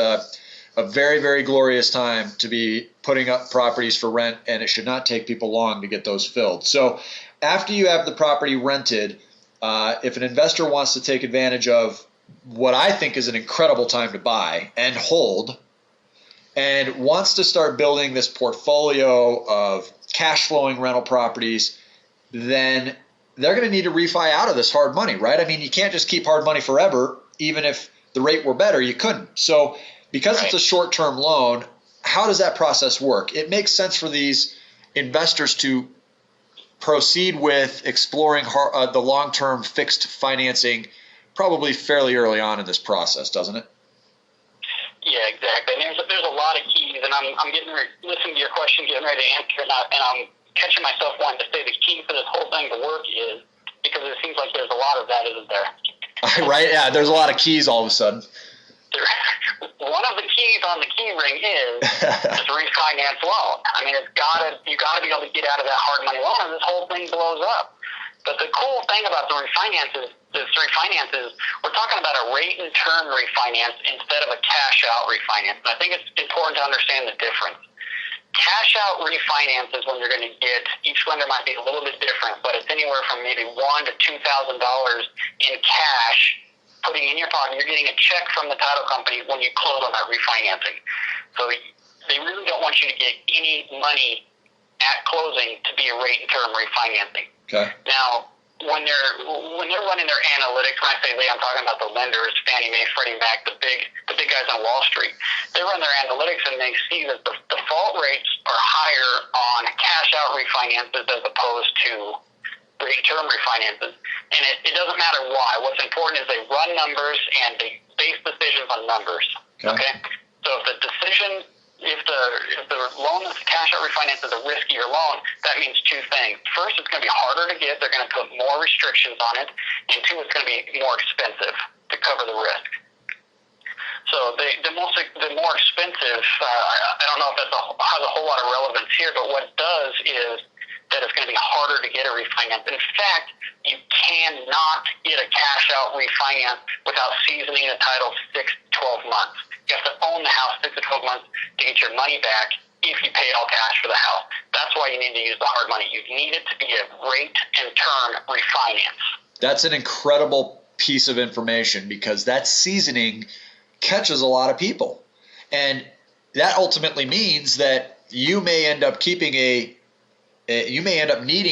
a very, very glorious time to be putting up properties for rent, and it should not take people long to get those filled. So after you have the property rented, if an investor wants to take advantage of what I think is an incredible time to buy and hold, and wants to start building this portfolio of cash flowing rental properties, then they're going to need to refi out of this hard money, right? I mean, you can't just keep hard money forever. Even if the rate were better, you couldn't. So because it's a short-term loan, how does that process work? It makes sense for these investors to proceed with exploring the long-term fixed financing probably fairly early on in this process, doesn't it? Yeah, exactly. And there's a lot of keys, and I'm listening to your question, getting ready to answer it, and I'm catching myself wanting to say the key for this whole thing to work is, because it seems like there's a lot of that, isn't there? Right, yeah, there's a lot of keys all of a sudden. One of the keys on the key ring is this refinance loan. I mean, you gotta be able to get out of that hard money loan, and this whole thing blows up. But the cool thing about the refinances, we're talking about a rate and term refinance instead of a cash out refinance. And I think it's important to understand the difference. Cash out refinances, when you're going to get, each lender might be a little bit different, but it's anywhere from maybe $1,000 to $2,000 in cash putting in your pocket. You're getting a check from the title company when you close on that refinancing. So they really don't want you to get any money at closing to be a rate and term refinancing. Okay. Now, when they're running their analytics, when I say they, I'm talking about the lenders, Fannie Mae, Freddie Mac, the big guys on Wall Street. They run their analytics and they see that the default rates are higher on cash out refinances as opposed to rate term refinances. And it doesn't matter why. What's important is they run numbers and they base decisions on numbers. Okay? So if the loan that's a cash out refinance is a riskier loan, that means two things. First, it's going to be harder to get. They're going to put more restrictions on it. And two, it's going to be more expensive to cover the risk. So the more expensive, I don't know if that has a whole lot of relevance here, but what it does is that it's going to be harder to get a refinance. In fact, you cannot get a cash out refinance without seasoning the title 6 to 12 months. You have to own the house 6 to 12 months to get your money back if you pay all cash for the house. That's why you need to use the hard money. You need it to be a rate and term refinance. That's an incredible piece of information, because that seasoning catches a lot of people. And that ultimately means that you may end up needing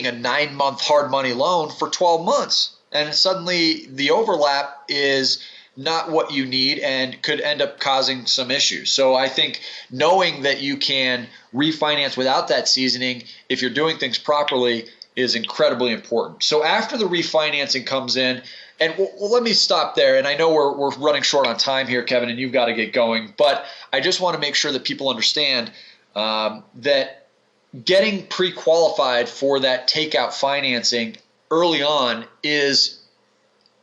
a 9-month hard money loan for 12 months. And suddenly the overlap is not what you need and could end up causing some issues. So I think knowing that you can refinance without that seasoning, if you're doing things properly, is incredibly important. So after the refinancing comes in, and let me stop there. And I know we're running short on time here, Kevin, and you've got to get going. But I just want to make sure that people understand that getting pre-qualified for that takeout financing early on is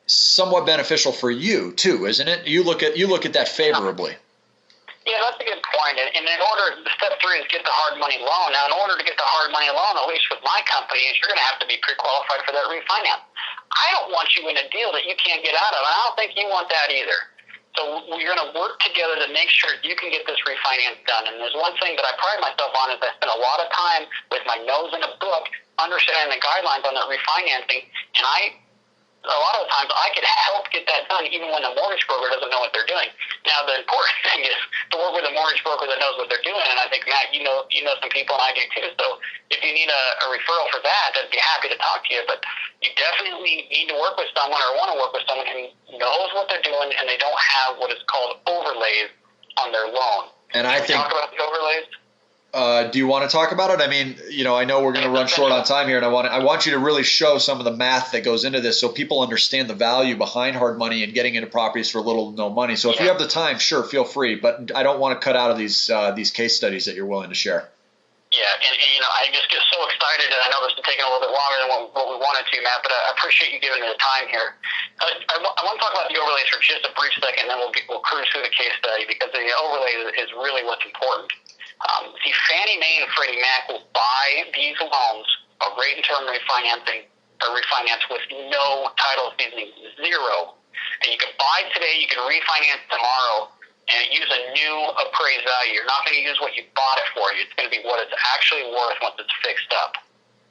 somewhat beneficial for you too, isn't it? You look at that favorably. Yeah, that's a good point. And in order, step 3 is get the hard money loan. Now, in order to get the hard money loan, at least with my company, is you're going to have to be pre-qualified for that refinance. I don't want you in a deal that you can't get out of, and I don't think you want that either. So we're going to work together to make sure you can get this refinance done. And there's one thing that I pride myself on is I spend a lot of time with my nose in a book, understanding the guidelines on that refinancing, and a lot of the times I could help get that done even when the mortgage broker doesn't know what they're doing. Now, the important thing is to work with a mortgage broker that knows what they're doing, and I think, Matt, you know some people, and I do too. So if you need a referral for that, I'd be happy to talk to you. But you definitely need to work with someone or want to work with someone who knows what they're doing, and they don't have what is called overlays on their loan. And I think, talk about the overlays? Do you want to talk about it? I mean, I know we're going to run short on time here, and I want you to really show some of the math that goes into this so people understand the value behind hard money and getting into properties for little to no money. So if you have the time, sure, feel free, but I don't want to cut out of these case studies that you're willing to share. Yeah, and I just get so excited, and I know this is taking a little bit longer than what we wanted to, Matt, but I appreciate you giving me the time here. I want to talk about the overlays for just a brief second, and then we'll cruise through the case study, because the overlay is really what's important. See, Fannie Mae and Freddie Mac will buy these loans, a rate and term refinancing, or refinance with no title seasoning, zero. And you can buy today, you can refinance tomorrow, and to use a new appraised value. You're not going to use what you bought it for. It's going to be what it's actually worth once it's fixed up.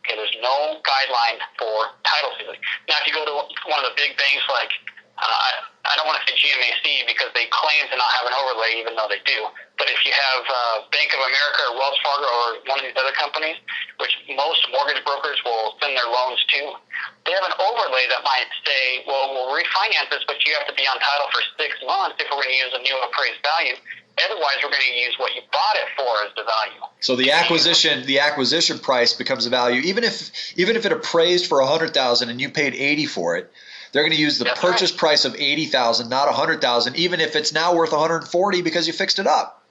Okay, there's no guideline for title sealing. Now, if you go to one of the big banks like, I don't want to say GMAC because they claim to not have an overlay, even though they do. But if you have Bank of America or Wells Fargo or one of these other companies, which most mortgage brokers will send their loans to, they have an overlay that might say, well, we'll refinance this, but you have to be on title for 6 months if we're going to use a new appraised value. Otherwise, we're going to use what you bought it for as the value. So the acquisition price becomes a value, even if it appraised for $100,000 and you paid $80,000 for it. They're going to use the purchase price of $80,000, not $100,000, even if it's now worth $140,000 because you fixed it up.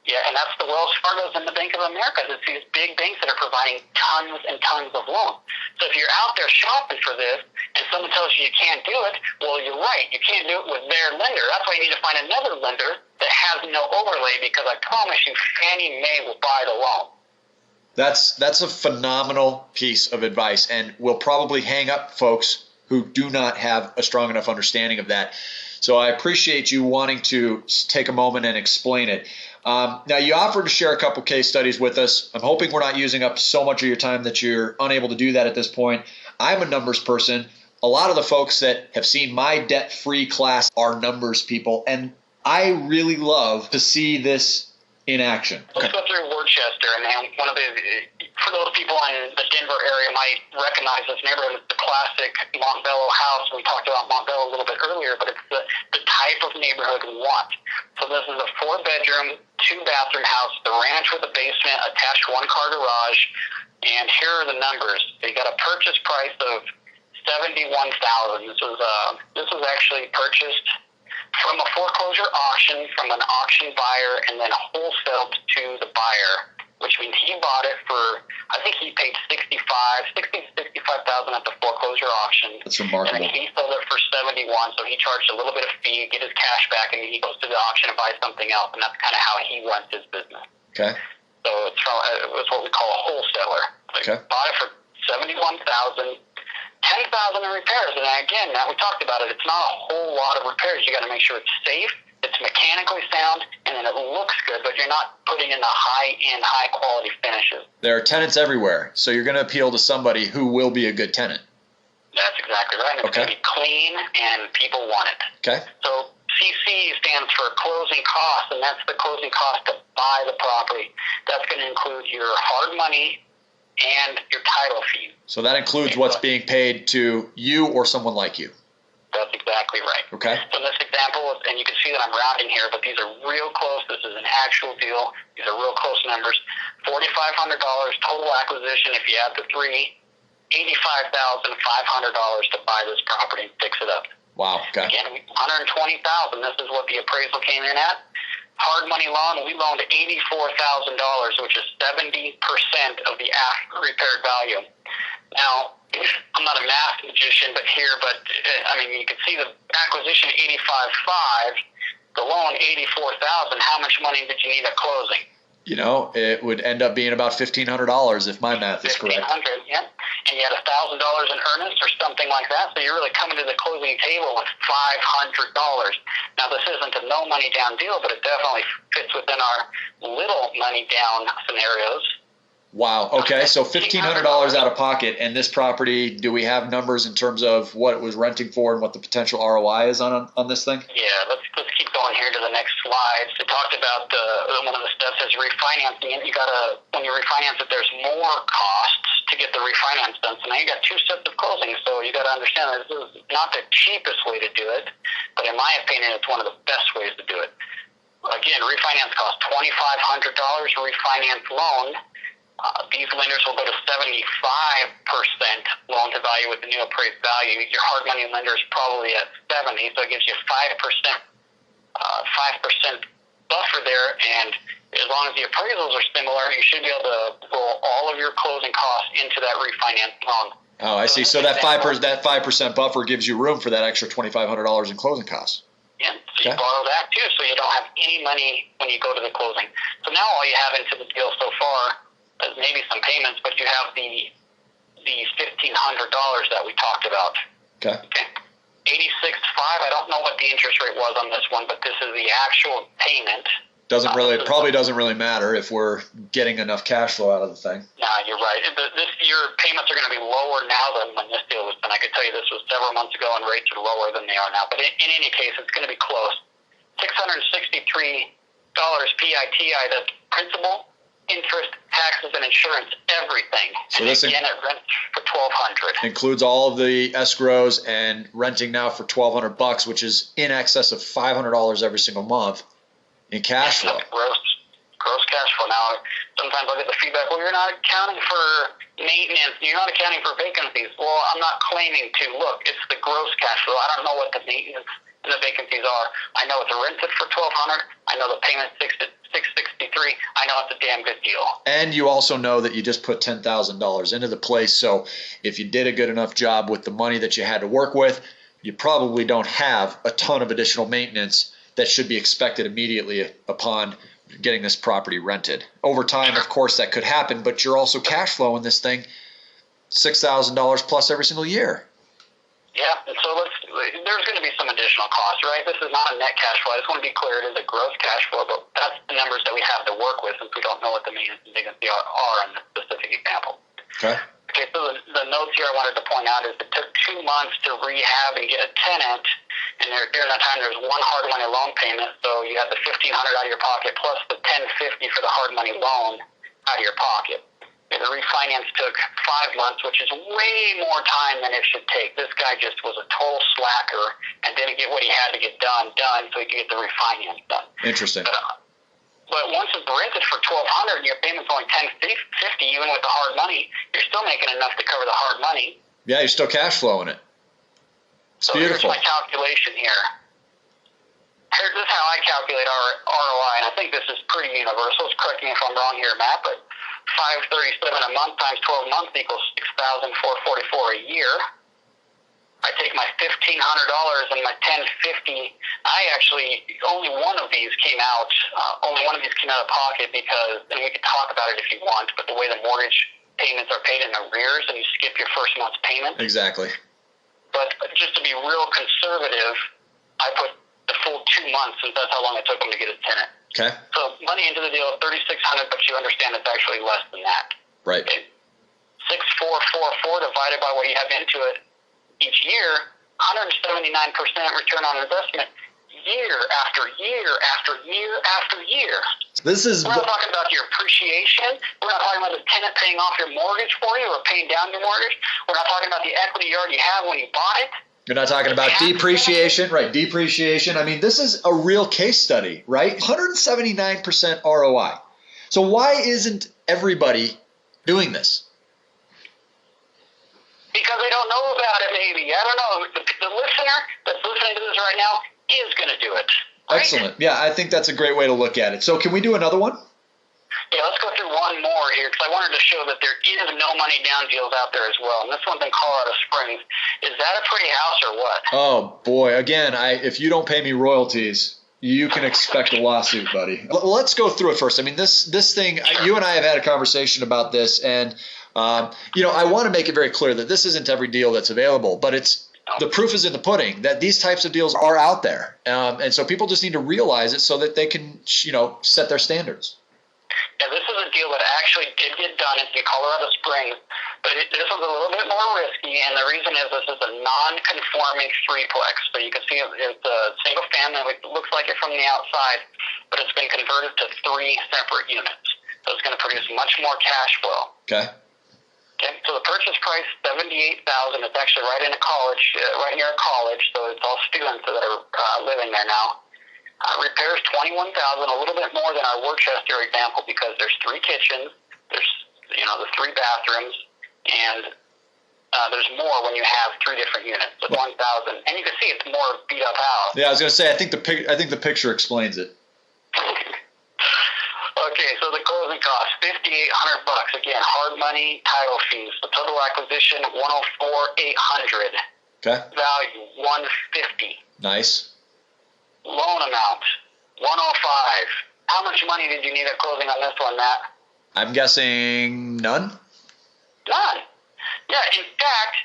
Yeah, and that's the Wells Fargo's and the Bank of America. It's these big banks that are providing tons and tons of loans. So if you're out there shopping for this and someone tells you you can't do it, well, you're right. You can't do it with their lender. That's why you need to find another lender that has no overlay, because I promise you Fannie Mae will buy the loan. That's a phenomenal piece of advice, and we'll probably hang up folks who do not have a strong enough understanding of that. So I appreciate you wanting to take a moment and explain it. Now, you offered to share a couple case studies with us. I'm hoping we're not using up so much of your time that you're unable to do that at this point. I'm a numbers person. A lot of the folks that have seen my debt-free class are numbers people, and I really love to see this in action. Let's go through Worcester, and one of the, for those people in the Denver area might recognize this neighborhood. It's the classic Montbello house. We talked about Montbello a little bit earlier, but it's the type of neighborhood we want. So this is a 4-bedroom, 2-bathroom house, the ranch with a basement, attached 1-car garage, and here are the numbers. So you got a purchase price of $71,000. This was actually purchased from a foreclosure auction from an auction buyer and then wholesaled to the buyer, which means he bought it for, I think he paid $65,000 at the foreclosure auction. That's remarkable. And then he sold it for $71,000, so he charged a little bit of fee, get his cash back, and then he goes to the auction and buys something else, and that's kind of how he runs his business. Okay. So it was what we call a wholesaler. Okay. Bought it for $71,000. $10,000 in repairs, and again, now we talked about it. It's not a whole lot of repairs. You got to make sure it's safe, it's mechanically sound, and then it looks good. But you're not putting in the high-end, high-quality finishes. There are tenants everywhere, so you're going to appeal to somebody who will be a good tenant. That's exactly right. And it's going to be clean, and people want it. Okay. So CC stands for closing costs, and that's the closing cost to buy the property. That's going to include your hard money and your title fee. So that includes what's being paid to you or someone like you. That's exactly right. Okay. So in this example, and you can see that I'm rounding here, but these are real close. This is an actual deal. These are real close numbers. $4,500 total acquisition if you add the three. $85,500 to buy this property and fix it up. Wow. Okay. Again, $120,000. This is what the appraisal came in at. Hard money loan, we loaned $84,000, which is 70% of the after repaired value. Now, I'm not a math magician, but I mean, you can see the acquisition $85,500, the loan $84,000. How much money did you need at closing? You know, it would end up being about $1,500 if my math is correct. $1,500, yeah. And you had $1,000 in earnest or something like that, so you're really coming to the closing table with $500. Now, this isn't a no money down deal, but it definitely fits within our little money down scenarios. Wow. Okay. So $1,500 out of pocket, and this property, do we have numbers in terms of what it was renting for and what the potential ROI is on this thing? Yeah. Let's keep going here to the next slide. So talked about one of the steps is refinancing, and when you refinance it, there's more costs to get the refinance done. So now you got 2 sets of closings. So you got to understand that this is not the cheapest way to do it, but in my opinion, it's one of the best ways to do it. Again, refinance costs $2,500. Refinance loan. These lenders will go to 75% loan to value with the new appraised value. Your hard money lender is probably at 70, so it gives you 5% buffer there. And as long as the appraisals are similar, you should be able to roll all of your closing costs into that refinance loan. Oh, I see. So that 5% buffer gives you room for that extra $2,500 in closing costs. Yeah, so you borrow that too, so you don't have any money when you go to the closing. So now all you have into the deal so far is maybe some payments, but you have the $1,500 that we talked about. Okay. 86.5. I don't know what the interest rate was on this one, but this is the actual payment. Probably doesn't really matter if we're getting enough cash flow out of the thing. Nah, you're right. This year payments are going to be lower now than when this deal was done. I could tell you this was several months ago, and rates are lower than they are now. But in any case, it's going to be close. $663 PITI. That's principal, interest, taxes, and insurance, everything. So and this again, it rents for $1,200. Includes all of the escrows and renting now for $1,200, which is in excess of $500 every single month in cash flow. Gross cash flow. Now, sometimes I'll get the feedback, well, you're not accounting for maintenance, you're not accounting for vacancies. Well, I'm not claiming to. Look, it's the gross cash flow. I don't know what the maintenance and the vacancies are. I know it's rented for $1,200. I know the payment's $663. I know it's a damn good deal. And you also know that you just put $10,000 into the place. So if you did a good enough job with the money that you had to work with, you probably don't have a ton of additional maintenance that should be expected immediately upon getting this property rented. Over time, of course, that could happen, but you're also cash flowing this thing $6,000 plus every single year. Yeah, and so there's going to be some additional costs, right? This is not a net cash flow. I just want to be clear, it is a gross cash flow, but that's the numbers that we have to work with since we don't know what the maintenance and vacancy are in this specific example. Okay. Okay, so the notes here I wanted to point out is it took 2 months to rehab and get a tenant, and during that time there was one hard money loan payment, so you had the $1,500 out of your pocket plus the $1,050 for the hard money loan out of your pocket. And the refinance took 5 months, which is way more time than it should take. This guy just was a total slacker and didn't get what he had to get done so he could get the refinance done. Interesting. But once it's rented for $1,200 and your payment's only $1,050, even with the hard money, you're still making enough to cover the hard money. Yeah, you're still cash flowing it. It's beautiful. Here's my calculation here. This is how I calculate our ROI, and I think this is pretty universal. Correct me if I'm wrong here, Matt, but $537 a month times 12 months equals $6,444 a year. I take my $1,500 and my $1,050. Only one of these came out. Only one of these came out of pocket because, and we can talk about it if you want, but the way the mortgage payments are paid in arrears, and you skip your first month's payment. Exactly. But just to be real conservative, I put the full 2 months since that's how long it took them to get a tenant. Okay. So money into the deal is $3,600, but you understand it's actually less than that. Right. Okay. 6,444 divided by what you have into it each year, 179% return on investment, year after year after year after year. We're not talking about your appreciation. We're not talking about the tenant paying off your mortgage for you or paying down your mortgage. We're not talking about the equity you already have when you bought it. You're not talking about depreciation, right? Depreciation. I mean, this is a real case study, right? 179% ROI. So why isn't everybody doing this? Because they don't know about it, maybe. I don't know. The listener that's listening to this right now is going to do it. Right? Excellent. Yeah, I think that's a great way to look at it. So can we do another one? Yeah, let's go through one more here because I wanted to show that there is no money down deals out there as well. And this one's in Colorado Springs. Is that a pretty house or what? Oh, boy. Again, if you don't pay me royalties, you can expect a lawsuit, buddy. Let's go through it first. I mean, this thing, sure. You and I have had a conversation about this, and I want to make it very clear that this isn't every deal that's available, but the proof is in the pudding that these types of deals are out there. And so people just need to realize it so that they can, set their standards. Yeah, this is a deal that actually did get done in Colorado Springs, but this was a little bit more risky, and the reason is this is a non-conforming threeplex. So you can see it's a single family. It looks like it from the outside, but it's been converted to 3 separate units. So it's going to produce much more cash flow. Okay, so the purchase price, $78,000. It's actually right in a college, right near a college, so it's all students that are living there now. Repairs $21,000, a little bit more than our Worcester example because there's 3 kitchens, there's the 3 bathrooms, and there's more when you have 3 different units. So 1,000, and you can see it's more beat up house. Yeah, I was going to say I think the picture explains it. Okay, so the closing cost $5,800. Again, hard money, title fees. The total acquisition $104,800. Okay. Value $150. Nice. Loan amount $105. How much money did you need at closing on this one, Matt? I'm guessing none. None. Yeah, in fact,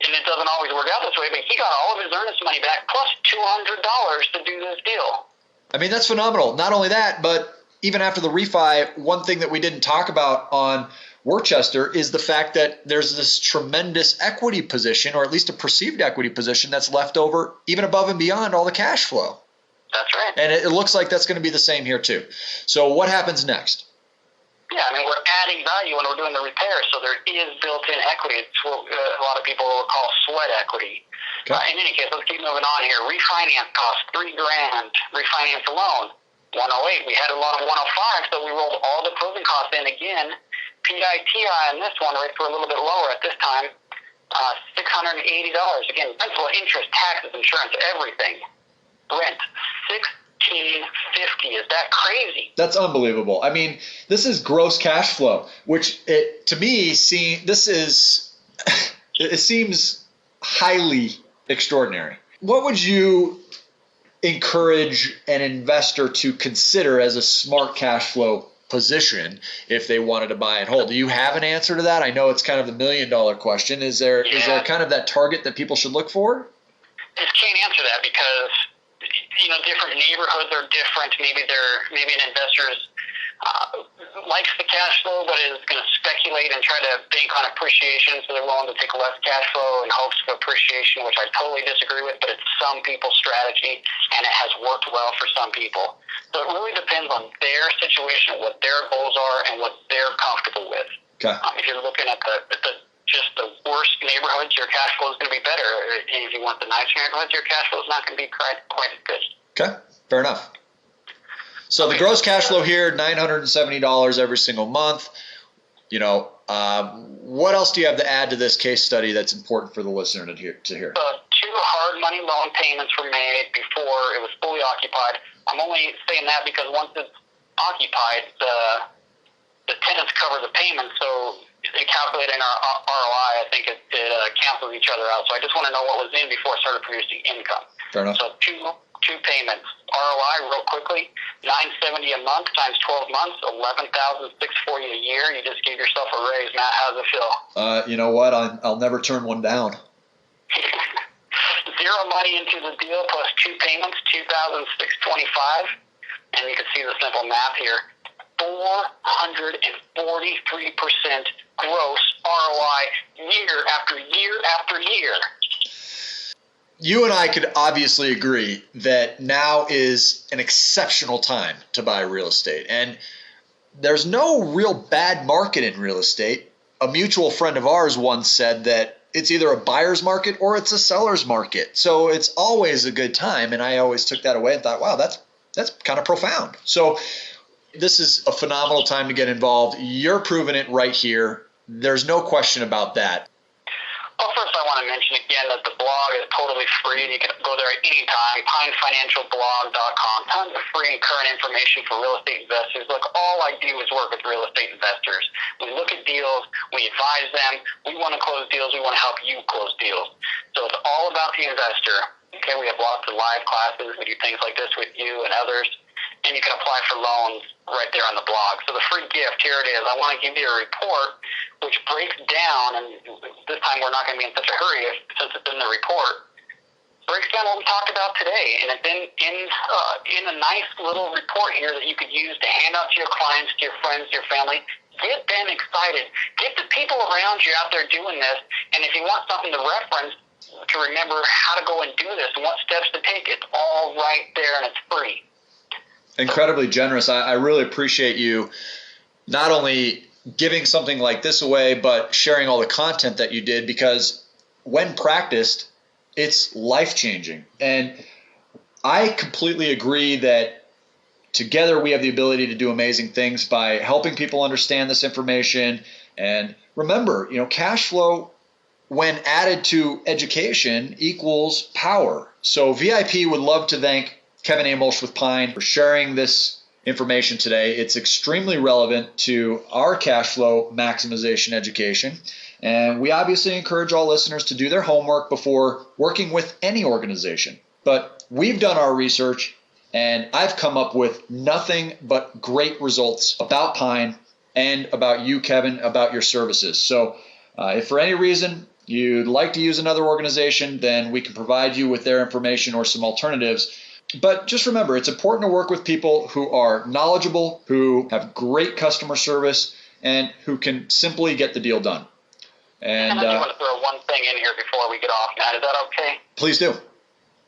And it doesn't always work out this way, but he got all of his earnest money back plus $200 to do this deal. I mean, that's phenomenal. Not only that, but even after the refi, one thing that we didn't talk about on Worcester is the fact that there's this tremendous equity position, or at least a perceived equity position, that's left over even above and beyond all the cash flow. That's right. And it looks like that's going to be the same here too. So what happens next? Yeah, I mean, we're adding value when we're doing the repair, so there is built-in equity. It's what a lot of people will call sweat equity. Okay. In any case, let's keep moving on here. Refinance costs $3,000. Refinance a loan, 108. We had a loan of 105, so we rolled all the closing costs in again. PITI on this one, rates were a little bit lower at this time, $680. Again, principal, interest, taxes, insurance, everything. Rent, $1,650. Is that crazy? That's unbelievable. I mean, this is gross cash flow, which to me, it seems highly extraordinary. What would you encourage an investor to consider as a smart cash flow position if they wanted to buy and hold? Do you have an answer to that? I know it's kind of the $1 million question. Is there kind of that target that people should look for? Just can't answer that because different neighborhoods are different. Maybe an investor's likes the cash flow, but is going to speculate and try to bank on appreciation, so they're willing to take less cash flow in hopes of appreciation, which I totally disagree with, but it's some people's strategy, and it has worked well for some people. So it really depends on their situation, what their goals are, and what they're comfortable with. Okay. If you're looking at just the worst neighborhoods, your cash flow is going to be better. And if you want the nice neighborhoods, your cash flow is not going to be quite as good. Okay, fair enough. So the gross cash flow here, $970 every single month. What else do you have to add to this case study that's important for the listener to hear? 2 hard money loan payments were made before it was fully occupied. I'm only saying that because once it's occupied, the tenants cover the payment. So in calculating our ROI, I think it cancels each other out. So I just want to know what was in before it started producing income. Fair enough. So two payments. ROI, real quickly, $970 a month times 12 months, $11,640 a year. You just gave yourself a raise, Matt. How does it feel? You know what? I'll never turn one down. Zero money into the deal plus 2 payments, $2,625, and you can see the simple math here. 443% gross ROI year after year after year. You and I could obviously agree that now is an exceptional time to buy real estate. And there's no real bad market in real estate. A mutual friend of ours once said that it's either a buyer's market or it's a seller's market. So it's always a good time. And I always took that away and thought, wow, that's kind of profound. So this is a phenomenal time to get involved. You're proving it right here. There's no question about that. Well, first I want to mention again that the blog is totally free. You can go there at any time, pinefinancialblog.com. Tons of free and current information for real estate investors. Look, all I do is work with real estate investors. We look at deals, we advise them, we want to close deals, we want to help you close deals. So it's all about the investor. Okay, we have lots of live classes. We do things like this with you and others. And you can apply for loans right there on the blog. So the free gift, here it is. I want to give you a report which breaks down, and this time we're not going to be in such a hurry since it's in the report, breaks down what we talked about today. And it's in a nice little report here that you could use to hand out to your clients, to your friends, to your family. Get them excited. Get the people around you out there doing this. And if you want something to reference, to remember how to go and do this and what steps to take, it's all right there and it's free. Incredibly generous. I really appreciate you not only giving something like this away, but sharing all the content that you did, because when practiced, it's life-changing. And I completely agree that together we have the ability to do amazing things by helping people understand this information. And remember, cash flow, when added to education, equals power. So VIP would love to thank Kevin Amolsch with Pine for sharing this information today. It's extremely relevant to our cash flow maximization education. And we obviously encourage all listeners to do their homework before working with any organization. But we've done our research, and I've come up with nothing but great results about Pine and about you, Kevin, about your services. So if for any reason you'd like to use another organization, then we can provide you with their information or some alternatives. But just remember, it's important to work with people who are knowledgeable, who have great customer service, and who can simply get the deal done. And I do want to throw one thing in here before we get off, Matt. Is that okay? Please do.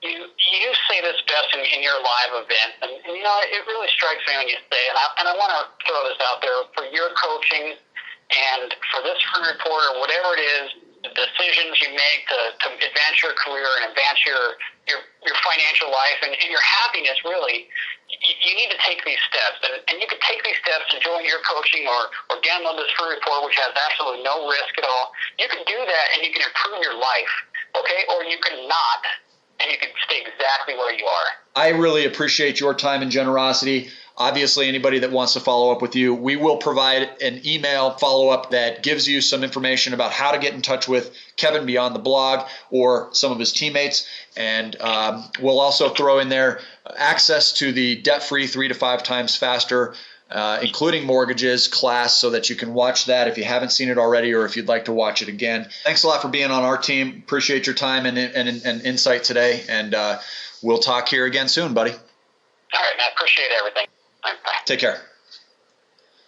You say this best in your live event, and you know, it really strikes me when you say it, and I want to throw this out there for your coaching and for this free report or whatever it is, the decisions you make to advance your career and advance your financial life and your happiness, really, you need to take these steps. And you can take these steps and join your coaching or download this free report, which has absolutely no risk at all. You can do that and you can improve your life, okay? Or you can not, and you can stay exactly where you are. I really appreciate your time and generosity. Obviously, anybody that wants to follow up with you, we will provide an email follow-up that gives you some information about how to get in touch with Kevin beyond the blog or some of his teammates. And we'll also throw in there access to the debt-free 3 to 5 times faster, including mortgages class, so that you can watch that if you haven't seen it already or if you'd like to watch it again. Thanks a lot for being on our team. Appreciate your time and insight today. And we'll talk here again soon, buddy. All right, man. Appreciate everything. Bye. Take care.